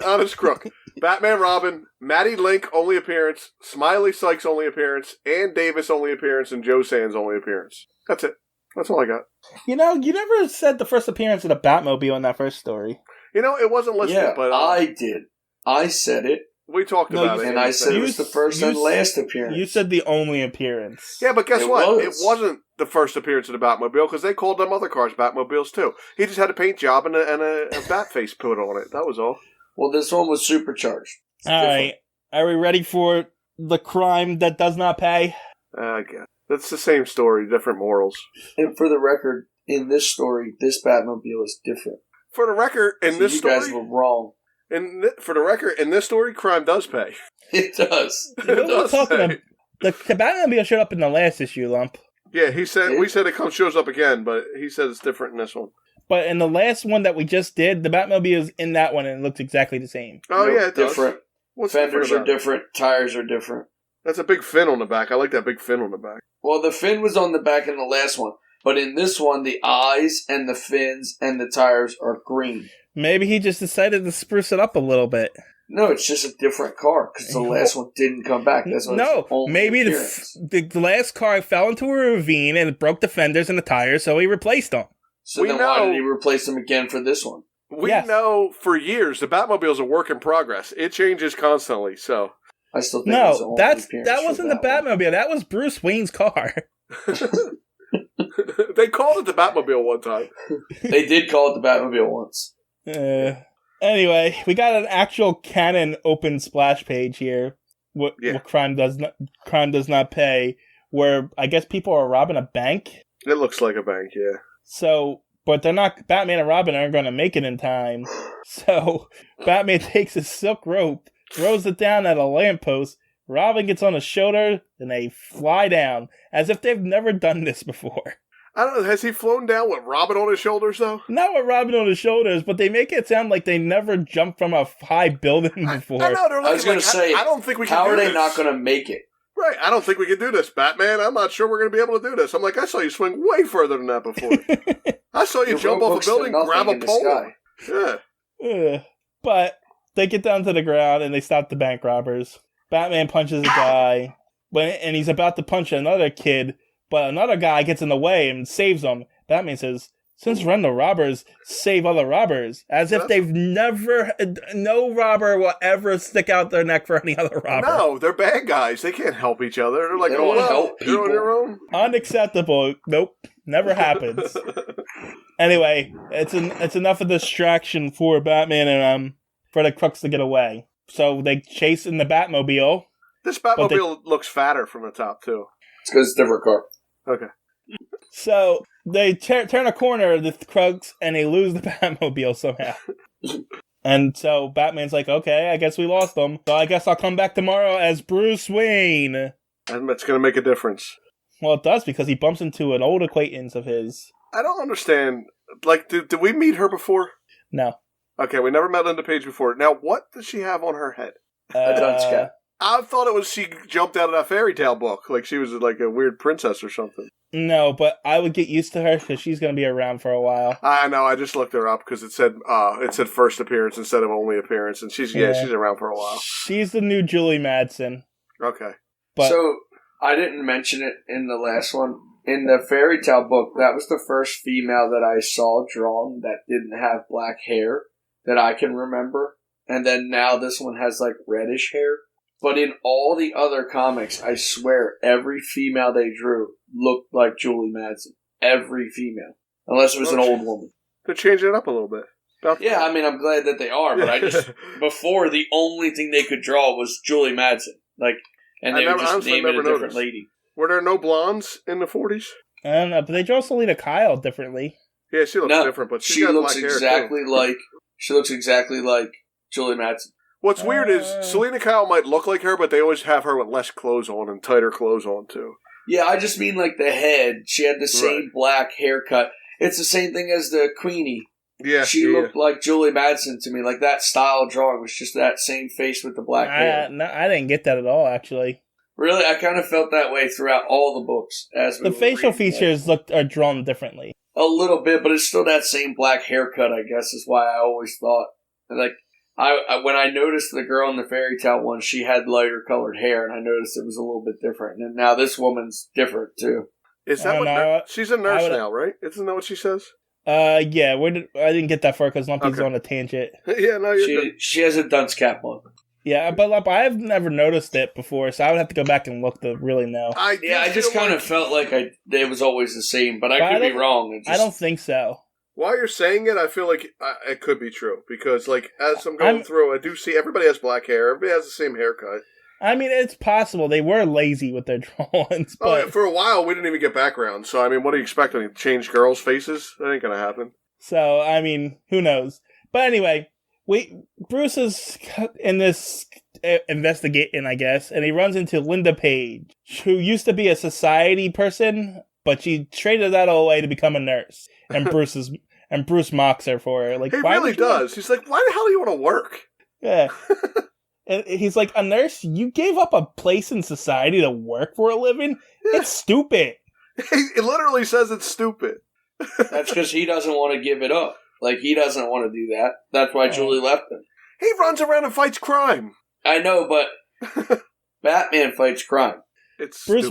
Honest Crook. Batman, Robin, Matty Link only appearance, Smiley Sykes only appearance, Ann Davis only appearance, and Joe Sands only appearance. That's it. That's all I got. You never said the first appearance of the Batmobile in that first story. It wasn't listed, Yeah, but I did. I said it. We talked about it. And I said it was the first and last appearance. You said the only appearance. Yeah, but guess what? Was. It wasn't the first appearance of the Batmobile because they called them other cars Batmobiles too. He just had a paint job and a bat face put on it. That was all. Well, this one was supercharged. All right. Are we ready for the crime that does not pay? I guess. That's the same story, different morals. And for the record, in this story, this Batmobile is different. For the record, in this story... You guys were wrong. For the record, in this story, crime does pay. It does. The Batmobile showed up in the last issue, Lump. Yeah, we said it shows up again, but he says it's different in this one. But in the last one that we just did, the Batmobile is in that one and it looks exactly the same. Oh, yeah, it does. Different. What's Fenders different are different. Tires are different. That's a big fin on the back. I like that big fin on the back. Well, the fin was on the back in the last one. But in this one, the eyes and the fins and the tires are green. Maybe he just decided to spruce it up a little bit. No, it's just a different car because the last one didn't come back. That's what maybe the last car fell into a ravine and it broke the fenders and the tires, so he replaced them. So why did he replace them again for this one? We know for years the Batmobile is a work in progress. It changes constantly, so... I still think that wasn't the Batmobile. That was Bruce Wayne's car. They called it the Batmobile one time. They did call it the Batmobile once. Anyway, we got an actual canon open splash page here. What crime does not pay? Where I guess people are robbing a bank. It looks like a bank, yeah. So, but they're not. Batman and Robin aren't going to make it in time. So, Batman takes a silk rope, throws it down at a lamppost. Robin gets on his shoulder, and they fly down as if they've never done this before. I don't know. Has he flown down with Robin on his shoulders, though? Not with Robin on his shoulders, but they make it sound like they never jumped from a high building before. I know. I was going to say, I don't think we can how do are this. they not going to make it? Right. I don't think we can do this, Batman. I'm not sure we're going to be able to do this. I'm like, I saw you swing way further than that before. I saw you jump off a building, grab a pole. Yeah. But they get down to the ground and they stop the bank robbers. Batman punches a guy, and he's about to punch another kid, but another guy gets in the way and saves him. Batman says, "Since run the robbers, save other robbers." As if no robber will ever stick out their neck for any other robber. No, they're bad guys. They can't help each other. They're like, they don't help people. You're on your own. Unacceptable. Nope. Never happens. Anyway, it's enough of distraction for Batman and for the crooks to get away. So they chase in the Batmobile. This Batmobile looks fatter from the top, too. It's because it's a different car. Okay. So they turn a corner, the crooks, and they lose the Batmobile somehow. And so Batman's like, okay, I guess we lost them. So I guess I'll come back tomorrow as Bruce Wayne. And that's going to make a difference. Well, it does, because he bumps into an old acquaintance of his. I don't understand. Like, did we meet her before? No. Okay, we never met Linda Page before. Now, what does she have on her head? A dunce cap. I thought it was she jumped out of that fairy tale book. Like she was like a weird princess or something. No, but I would get used to her because she's going to be around for a while. I know. I just looked her up because it said first appearance instead of only appearance. And she's around for a while. She's the new Julie Madsen. Okay. But so, I didn't mention it in the last one. In the fairy tale book, that was the first female that I saw drawn that didn't have black hair that I can remember. And then now this one has like reddish hair. But in all the other comics, I swear every female they drew looked like Julie Madsen. Every female. Unless it was an old woman. They're changing it up a little bit. Yeah, I mean, I'm glad that they are, but I just, before the only thing they could draw was Julie Madsen. Like, and they would just name it a different lady. Were there no blondes in the 40s? I don't know, but they draw Selena Kyle differently. Yeah, she looks different, but she got looks black hair exactly too. like She looks exactly like Julie Madsen. What's weird is Selena Kyle might look like her, but they always have her with less clothes on and tighter clothes on, too. Yeah, I just mean like the head. She had the same black haircut. It's the same thing as the Queenie. Yeah, she looked like Julie Madsen to me. Like that style drawing was just that same face with the black hair. No, I didn't get that at all, actually. Really? I kind of felt that way throughout all the books. As the facial features are drawn differently. A little bit, but it's still that same black haircut, I guess, is why I always thought. Like, I when I noticed the girl in the fairy tale one, she had lighter colored hair, and I noticed it was a little bit different. And now this woman's different, too. Is that what she's a nurse now, right? Isn't that what she says? Yeah, I didn't get that far because Lumpy's on a tangent. Yeah, no, you're good. She has a dunce cap on. Yeah, but I've never noticed it before, so I would have to go back and look to really know. I just kind of felt like it was always the same, but I could be wrong. I don't think so. While you're saying it, I feel like it could be true, because like as I'm going through, I do see everybody has black hair, everybody has the same haircut. I mean, it's possible. They were lazy with their drawings, but... for a while, we didn't even get backgrounds, so I mean, what are you expecting? Change girls' faces? That ain't gonna happen. So, I mean, who knows? But anyway, Bruce is in this investigating, I guess, and he runs into Linda Page, who used to be a society person, but she traded that all away to become a nurse. And Bruce mocks her for her. Like, he really does. He's like, why the hell do you want to work? Yeah. And he's like, a nurse? You gave up a place in society to work for a living? Yeah. It's stupid. It literally says it's stupid. That's because he doesn't want to give it up. Like, he doesn't want to do that. That's why Julie left him. He runs around and fights crime. I know, but Batman fights crime. It's Bruce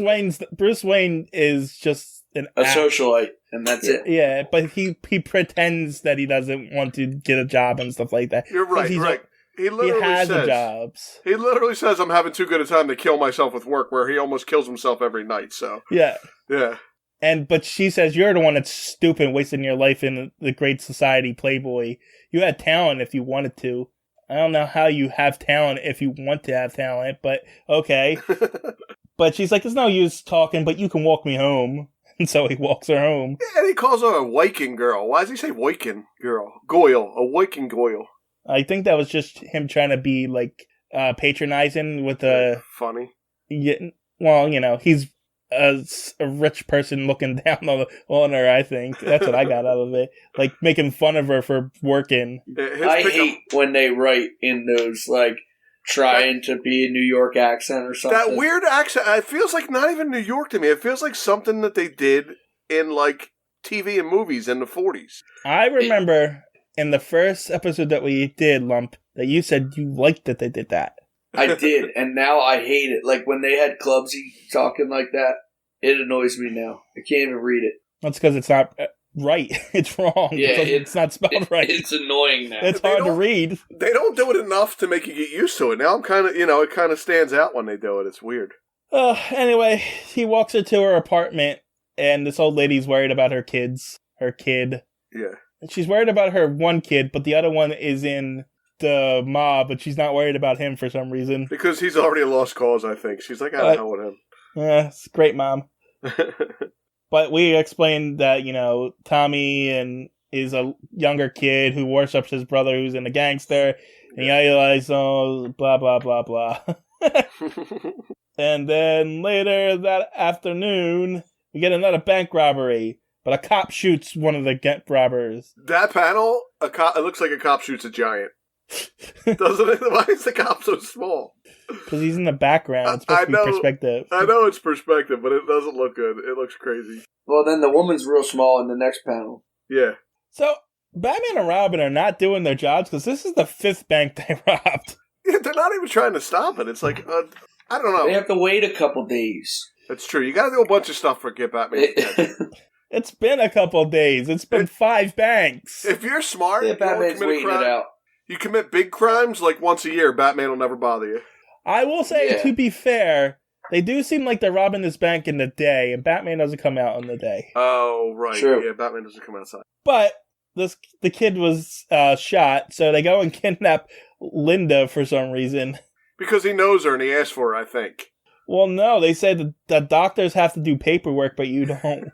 Wayne is just a socialite, and that's it. Yeah, but he pretends that he doesn't want to get a job and stuff like that. You're right, right. He has the jobs. He literally says, I'm having too good a time to kill myself with work, where he almost kills himself every night, so. Yeah. Yeah. But she says, you're the one that's stupid, wasting your life in the great society playboy. You had talent if you wanted to. I don't know how you have talent if you want to have talent, but okay. But she's like, there's no use talking, but you can walk me home. And so he walks her home. Yeah, and he calls her a Viking girl. Why does he say Viking girl? Goyle. A Viking Goyle. I think that was just him trying to be, like, patronizing with funny. Yeah, well, you know, he's a rich person looking down on her, I think. That's what I got out of it. Like, making fun of her for working. I hate when they write in those, like, trying to be a New York accent or something. That weird accent, it feels like not even New York to me. It feels like something that they did in, like, TV and movies in the 40s. I remember... in the first episode that we did, Lump, that you said you liked that they did that. I did, and now I hate it. Like, when they had Clubsy talking like that, it annoys me now. I can't even read it. That's because it's not right. It's wrong. Yeah, it's not spelled right. It's annoying now. It's hard to read. They don't do it enough to make you get used to it. Now I'm kind of, it kind of stands out when they do it. It's weird. Anyway, he walks her to her apartment, and this old lady's worried about her kid. Yeah. She's worried about her one kid, but the other one is in the mob, but she's not worried about him for some reason. Because he's already a lost cause, I think. She's like, I don't know with him. It's great, Mom. But we explained that, Tommy is a younger kid who worships his brother who's in a gangster, and he idolizes, blah, blah, blah, blah. And then later that afternoon, we get another bank robbery. But a cop shoots one of the robbers. That panel, it looks like a cop shoots a giant. Doesn't it? Why is the cop so small? Because he's in the background. It's supposed to be perspective. I know it's perspective, but it doesn't look good. It looks crazy. Well, then the woman's real small in the next panel. Yeah. So, Batman and Robin are not doing their jobs because this is the 5th bank they robbed. Yeah, they're not even trying to stop it. It's like, I don't know. They have to wait a couple days. That's true. You gotta do a bunch of stuff for get Batman's attention. It's been a couple days. It's been 5 banks. If you're smart, Batman's waiting it out. You commit big crimes like once a year, Batman will never bother you. I will say, to be fair, they do seem like they're robbing this bank in the day, and Batman doesn't come out in the day. Oh, right. True. Yeah, Batman doesn't come outside. But the kid was shot, so they go and kidnap Linda for some reason. Because he knows her and he asked for her, I think. Well, no, they said the doctors have to do paperwork, but you don't.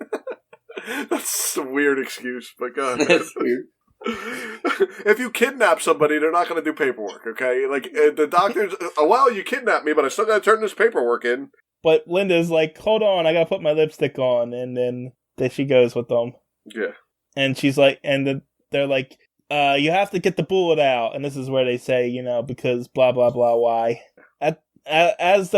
That's a weird excuse, but go ahead. That's weird. If you kidnap somebody, they're not going to do paperwork, okay? Like, the doctor's, well, you kidnapped me, but I still got to turn this paperwork in. But Linda's like, hold on, I gotta put my lipstick on. And then she goes with them. Yeah. And she's like, they're like, you have to get the bullet out. And this is where they say, because blah, blah, blah, why. As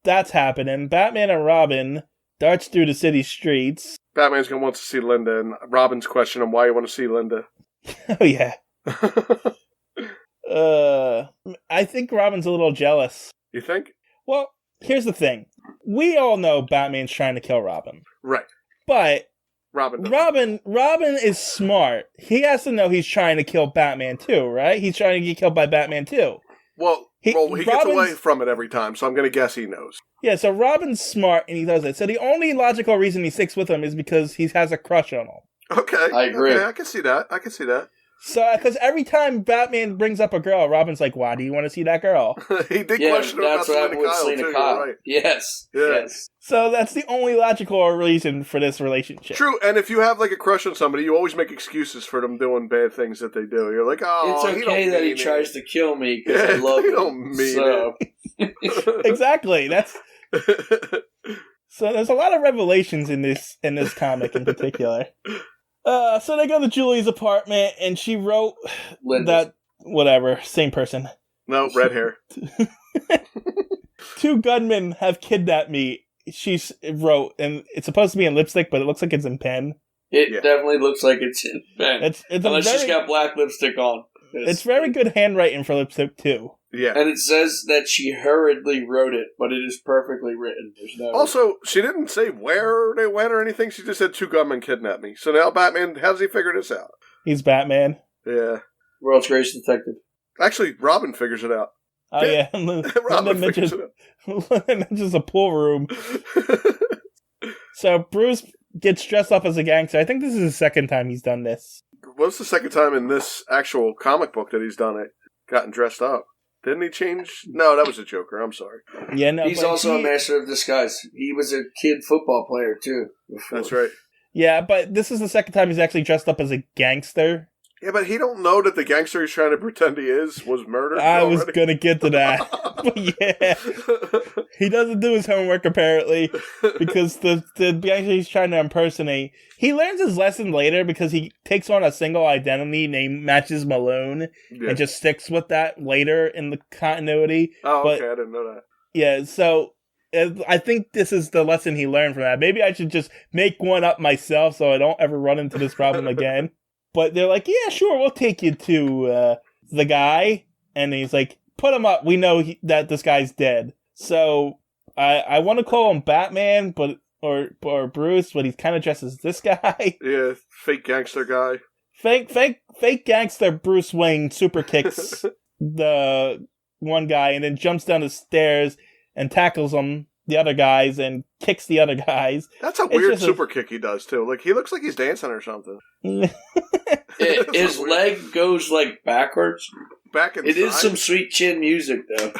that's happening, Batman and Robin darts through the city streets. Batman's going to want to see Linda, and Robin's questioning why you want to see Linda. Oh, yeah. I think Robin's a little jealous. You think? Well, here's the thing. We all know Batman's trying to kill Robin. Right. But Robin is smart. He has to know he's trying to kill Batman too, right? He's trying to get killed by Batman too. Well, he gets away from it every time, so I'm going to guess he knows. Yeah, so Robin's smart, and he does it. So the only logical reason he sticks with him is because he has a crush on him. Okay. I agree. Okay, I can see that. So, because every time Batman brings up a girl, Robin's like, why do you want to see that girl? He did question her about Selena Kyle, too. Right. Yes. Yeah. Yes. So that's the only logical reason for this relationship. True, and if you have like a crush on somebody, you always make excuses for them doing bad things that they do. You're like, oh, it's okay that he tries to kill me because I love him. Don't mean it. Exactly. That's so. There's a lot of revelations in this comic in particular. So they go to Julie's apartment, and she wrote that whatever, same person. No, red hair. 2 gunmen have kidnapped me. She wrote, and it's supposed to be in lipstick, but it looks like it's in pen. It definitely looks like it's in pen. It's unless she's got black lipstick on. It's very good handwriting for lipstick too. Yeah, and it says that she hurriedly wrote it, but it is perfectly written. Also, she didn't say where they went or anything. She just said 2 gunmen kidnapped me. So now Batman, how does he figure this out? He's Batman. Yeah. World's greatest detective. Actually, Robin figures it out. Oh yeah, Robin figures it out. mentions a pool room. So Bruce gets dressed up as a gangster. I think this is the second time he's done this. What's the second time in this actual comic book that he's done it? Gotten dressed up. Didn't he change? No, that was a Joker. I'm sorry. Yeah, no. He's also a master of disguise. He was a kid football player, too. Before. That's right. Yeah, but this is the second time he's actually dressed up as a gangster. Yeah, but he don't know that the gangster he's trying to pretend he was murdered. I was going to get to that. But yeah. He doesn't do his homework, apparently, because the gangster he's trying to impersonate, he learns his lesson later because he takes on a single identity named Matches Malone and just sticks with that later in the continuity. Oh, okay, I didn't know that. Yeah, so I think this is the lesson he learned from that. Maybe I should just make one up myself so I don't ever run into this problem again. But they're like, yeah, sure, we'll take you to the guy. And he's like, put him up. We know that this guy's dead. So I want to call him Batman, or Bruce, but he's kind of dressed as this guy. Yeah, fake gangster guy. Fake gangster Bruce Wayne super kicks the one guy and then jumps down the stairs and tackles the other guys and kicks the other guys. That's a weird super kick he does, too. Like, he looks like he's dancing or something. His leg goes, like, backwards. Back inside. It is some sweet chin music, though.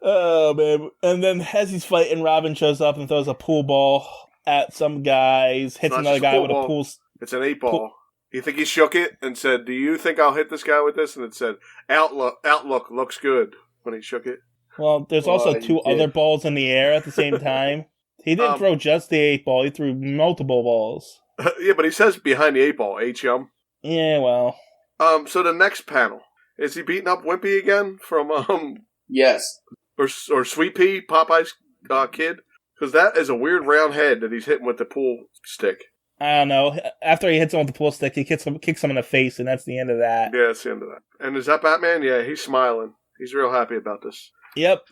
Oh, man. And then as he's fighting, Robin shows up and throws a pool ball at some guys, hits another guy with a pool... It's an 8-ball. You think he shook it and said, do you think I'll hit this guy with this? And it said, outlook looks good when he shook it. Well, there's also 2 other balls in the air at the same time. He didn't throw just the 8-ball. He threw multiple balls. Yeah, but he says behind the 8-ball, H-yum. Yeah, well. So the next panel. Is he beating up Wimpy again from, Yes. Or Sweet Pea, Popeye's kid? Because that is a weird round head that he's hitting with the pool stick. I don't know. After he hits him with the pool stick, he kicks him in the face, and that's the end of that. Yeah, that's the end of that. And is that Batman? Yeah, he's smiling. He's real happy about this. Yep.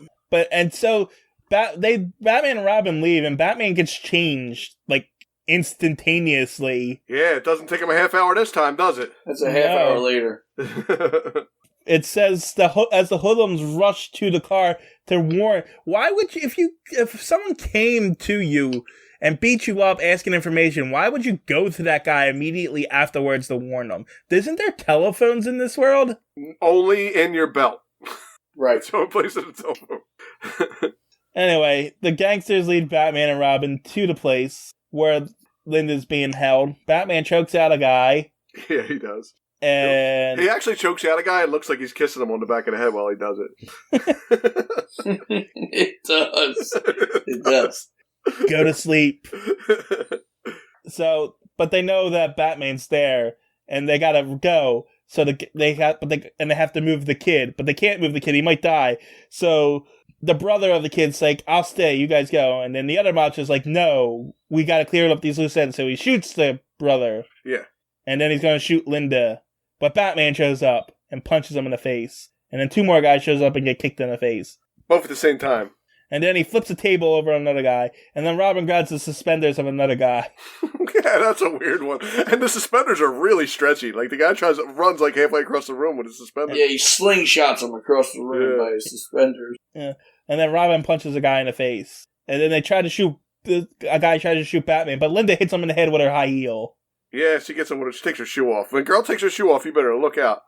So Batman and Robin leave, and Batman gets changed, like, instantaneously. Yeah, it doesn't take him a half hour this time, does it? That's a half hour later. It says as the hoodlums rush to the car to warn. Why would you, if someone came to you and beat you up asking information, why would you go to that guy immediately afterwards to warn them? Isn't there telephones in this world? Only in your belt. Right. So it plays a telephone. Anyway, the gangsters lead Batman and Robin to the place where Linda's being held. Batman chokes out a guy. Yeah, he does. And he actually chokes out a guy and looks like he's kissing him on the back of the head while he does it. It does. It does. go to sleep. So, but they know that Batman's there, and they gotta go. So they have to move the kid, but they can't move the kid. He might die. So the brother of the kid's like, "I'll stay. You guys go." And then the other monster's like, "No, we gotta clear up these loose ends." So he shoots the brother. Yeah. And then he's gonna shoot Linda, but Batman shows up and punches him in the face. And then 2 more guys shows up and get kicked in the face. Both at the same time. And then he flips a table over on another guy. And then Robin grabs the suspenders of another guy. Yeah, that's a weird one. And the suspenders are really stretchy. Like, the guy runs like halfway across the room with his suspenders. Yeah, he slingshots him across the room by his suspenders. Yeah. And then Robin punches a guy in the face. And then a guy tries to shoot Batman, but Linda hits him in the head with her high heel. Yeah, she gets him when she takes her shoe off. When a girl takes her shoe off, you better look out.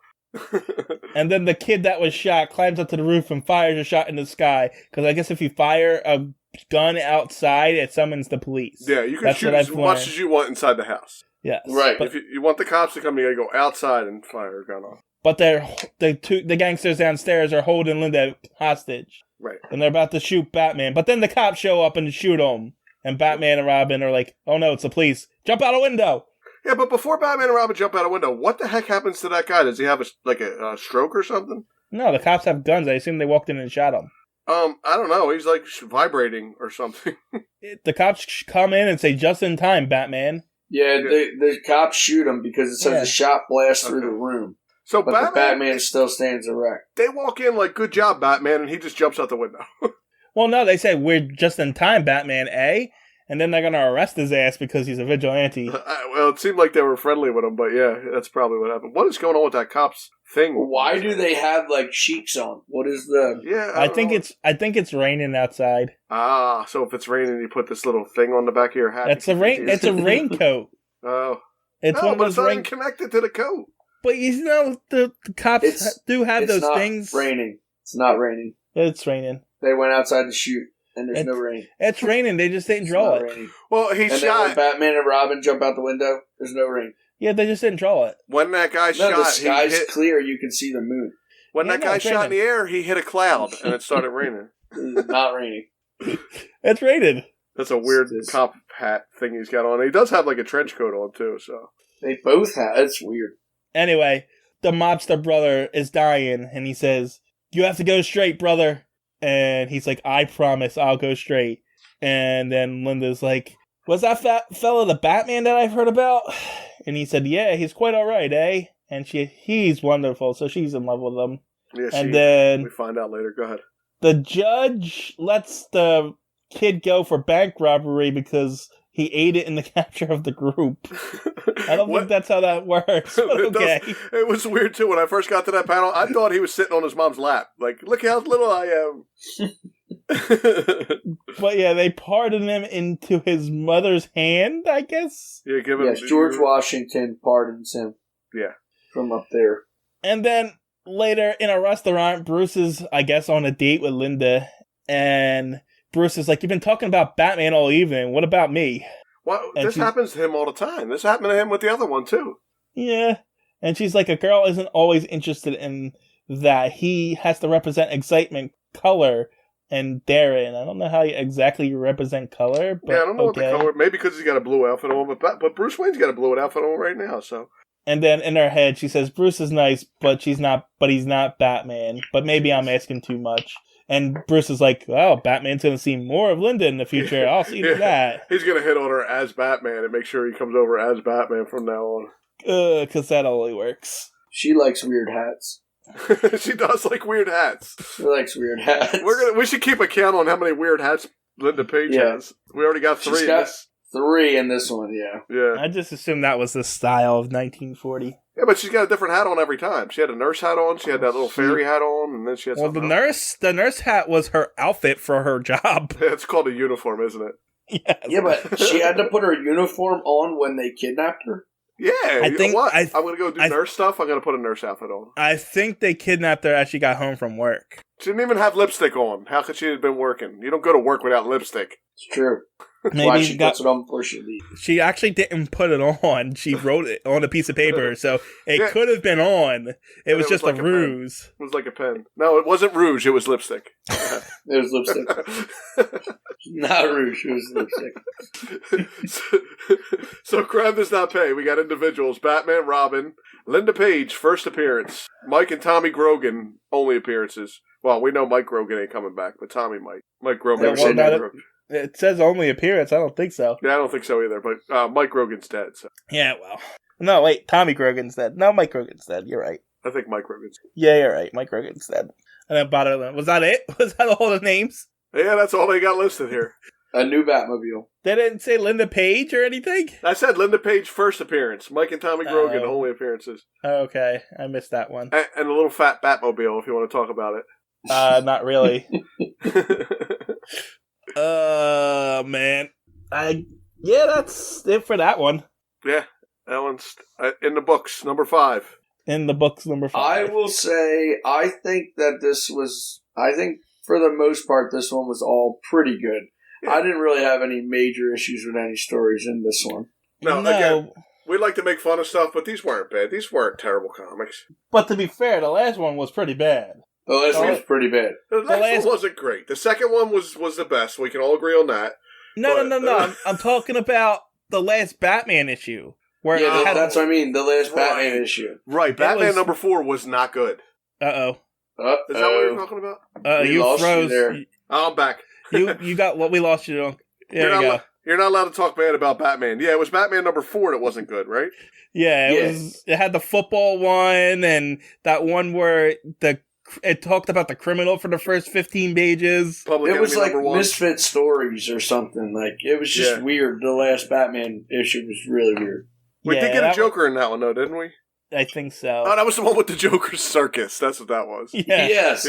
And then the kid that was shot climbs up to the roof and fires a shot in the sky. Because I guess if you fire a gun outside, it summons the police. Yeah, you can shoot as much as you want inside the house. Yes. Right. But if you want the cops to come, you gotta go outside and fire a gun off. But the gangsters downstairs are holding Linda hostage. Right. And they're about to shoot Batman. But then the cops show up and shoot him. And Batman and Robin are like, "Oh no, it's the police. Jump out a window." Yeah, but before Batman and Robin jump out a window, what the heck happens to that guy? Does he have a stroke or something? No, the cops have guns. I assume they walked in and shot him. I don't know. He's like vibrating or something. The cops come in and say, "Just in time, Batman." Yeah, the cops shoot him because it says a shot blast through the room. So but the Batman still stands erect. They walk in like, "Good job, Batman," and he just jumps out the window. Well, no, they say, "We're just in time, Batman, eh?" And then they're going to arrest his ass because he's a vigilante. Well, it seemed like they were friendly with him, but yeah, that's probably what happened. What is going on with that cop's thing? Why do they have like sheets on? What is the? Yeah, I think it's raining outside. Ah, so if it's raining, you put this little thing on the back of your hat. It's a raincoat. Oh, it's but it's not even connected to the coat. But you know the cops do have those things. It's raining. It's not raining. It's raining. They went outside to shoot. And there's no rain. It's raining. They just didn't draw it. Raining. Well, then when Batman and Robin jump out the window, there's no rain. Yeah, they just didn't draw it. When that guy shot, the sky's clear. You can see the moon. When that guy shot in the air, he hit a cloud, and it started raining. It's not raining. It's raining. That's a weird cop hat thing he's got on. He does have like a trench coat on too. So they both have. It's weird. Anyway, the mobster brother is dying, and he says, "You have to go straight, brother." And he's like, "I promise I'll go straight." And then Linda's like, "Was that fella the Batman that I've heard about?" And he said, "Yeah, he's quite alright, eh?" And he's wonderful, so she's in love with him. Yeah, and then we find out later. Go ahead. The judge lets the kid go for bank robbery because he aided in the capture of the group. I don't think that's how that works. But okay. It was weird too. When I first got to that panel, I thought he was sitting on his mom's lap. Like, look how little I am. But yeah, they pardon him into his mother's hand, I guess. Yeah, Yes, George Washington pardons him. Yeah. From up there. And then later in a restaurant, Bruce is, I guess, on a date with Linda. And Bruce is like, "You've been talking about Batman all evening. What about me?" Well, this happens to him all the time. This happened to him with the other one, too. Yeah. And she's like, a girl isn't always interested in that. He has to represent excitement, color, and daring. I don't know how exactly you represent color, but yeah, I don't know what the color. Maybe because he's got a blue outfit on, but Bruce Wayne's got a blue outfit on right now, so. And then in her head, she says, "Bruce is nice, but he's not Batman. But maybe I'm asking too much." And Bruce is like, "Well, Batman's going to see more of Linda in the future. I'll see to that." He's going to hit on her as Batman and make sure he comes over as Batman from now on. Because that only works. She likes weird hats. She does like weird hats. She likes weird hats. We should keep a count on how many weird hats Linda Page has. We already got 3. She's got 3 in this one, yeah. Yeah. I just assumed that was the style of 1940. Yeah, but she's got a different hat on every time. She had a nurse hat on, she had that little fairy hat on, and then she had the nurse hat was her outfit for her job. Yeah, it's called a uniform, isn't it? Yes. Yeah, but she had to put her uniform on when they kidnapped her? Yeah, I think I'm going to go do nurse stuff, I'm going to put a nurse outfit on. I think they kidnapped her as she got home from work. She didn't even have lipstick on. How could she have been working? You don't go to work without lipstick. It's true. Maybe Why she puts it on before she leaves. She actually didn't put it on. She wrote it on a piece of paper, so it could have been on. It was just like a ruse. It was like a pen. No, it wasn't rouge. It was lipstick. It was lipstick. Not rouge. It was lipstick. So crime does not pay. We got individuals: Batman, Robin, Linda Page, first appearance. Mike and Tommy Grogan, only appearances. Well, we know Mike Grogan ain't coming back, but Tommy might. Mike Grogan. It says only appearance. I don't think so. Yeah, I don't think so either. But Mike Grogan's dead. So. Yeah, well. No, wait. Tommy Grogan's dead. No, Mike Grogan's dead. You're right. I think Mike Grogan's dead. Yeah, you're right. Mike Grogan's dead. I didn't bother them. Was that it? Was that all the names? Yeah, that's all they got listed here. A new Batmobile. They didn't say Linda Page or anything? I said Linda Page, first appearance. Mike and Tommy Grogan, only appearances. Okay, I missed that one. And a little fat Batmobile, if you want to talk about it. Not really. Man. Yeah, that's it for that one. Yeah, that one's in the books, number 5. In the books, number 5. I will say, I think for the most part, this one was all pretty good. Yeah. I didn't really have any major issues with any stories in this one. No. Again, we like to make fun of stuff, but these weren't bad. These weren't terrible comics. But to be fair, the last one was pretty bad. The last one was pretty bad. The last one wasn't great. The second one was the best. We can all agree on that. No. I'm talking about the last Batman issue. Where that's what I mean. The last Batman issue. Right. Batman number 4 was not good. Uh-oh. Is that what you're talking about? You froze. there. I'm back. you got what we lost you on. There you go. You're not allowed to talk bad about Batman. Yeah, it was Batman number 4 that wasn't good, right? Yeah, it had the football one and that one where it talked about the criminal for the first 15 pages. Public it was like #1. Misfit Stories or something. Like, it was just weird. The last Batman issue was really weird. We did get a Joker in that one, though, didn't we? I think so. Oh, that was the one with the Joker's circus. That's what that was. Yeah. Yes.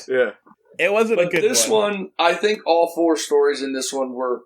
Yeah. It wasn't a good one. This one, I think all 4 stories in this one were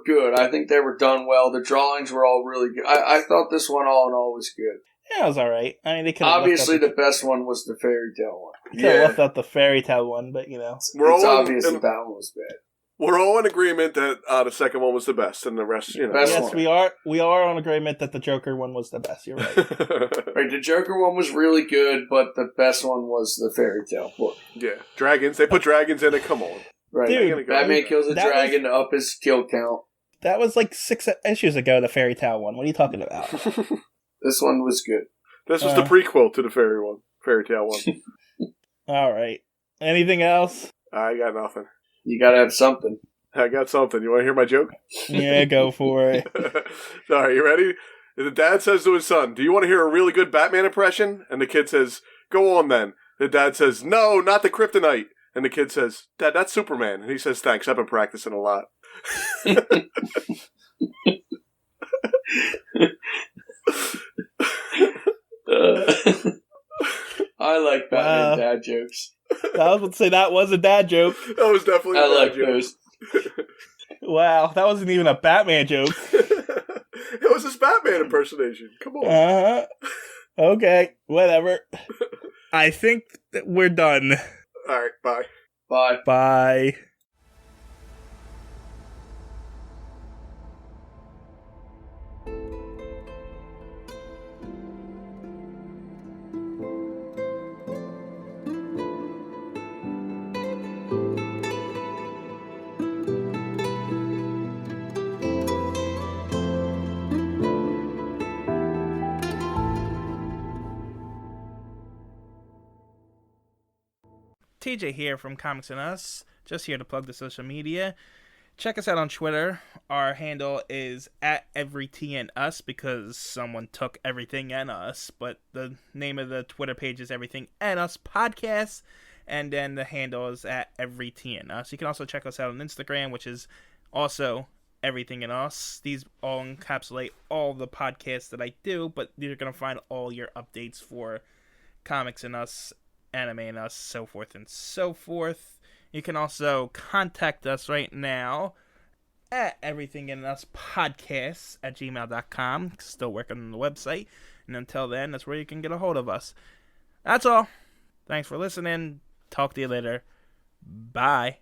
good. I think they were done well. The drawings were all really good. I thought this one, all in all, was good. Yeah, it was all right. I mean, they could obviously the best one was the fairy tale one. Could have left out the fairy tale one, but you know, it's obvious that one was bad. We're all in agreement that the second one was the best, and the rest, you know. Yes, we are. We are on agreement that the Joker one was the best. You're right. Right, the Joker one was really good, but the best one was the fairy tale book. Yeah, dragons. They put dragons in it. Come on, right? Dude, Batman kills a dragon to up his kill count. That was like 6 issues ago. The fairy tale one. What are you talking about? This one was good. This was the prequel to the fairy tale one. All right. Anything else? I got nothing. You gotta have something. I got something. You want to hear my joke? Yeah, go for it. Sorry, you ready? The dad says to his son, "Do you want to hear a really good Batman impression?" And the kid says, "Go on then." The dad says, "No, not the kryptonite." And the kid says, "Dad, that's Superman." And he says, "Thanks, I've been practicing a lot." I like Batman dad jokes. I was going to say that was a dad joke. That was definitely a dad joke. Those. Wow, that wasn't even a Batman joke. It was his Batman impersonation. Come on. Okay, whatever. I think that we're done. All right, bye. Bye. Bye. TJ here from Comics and Us, just here to plug the social media. Check us out on Twitter. Our handle is @EveryTNUs because someone took everything and us, but the name of the Twitter page is Everything and Us Podcast, and then the handle is @EveryTNUs. You can also check us out on Instagram, which is also Everything and Us. These all encapsulate all the podcasts that I do, but you're going to find all your updates for Comics and Us, Anime and Us, so forth and so forth. You can also contact us right now at everythinginuspodcasts@gmail.com. Still working on the website. And until then, that's where you can get a hold of us. That's all. Thanks for listening. Talk to you later. Bye.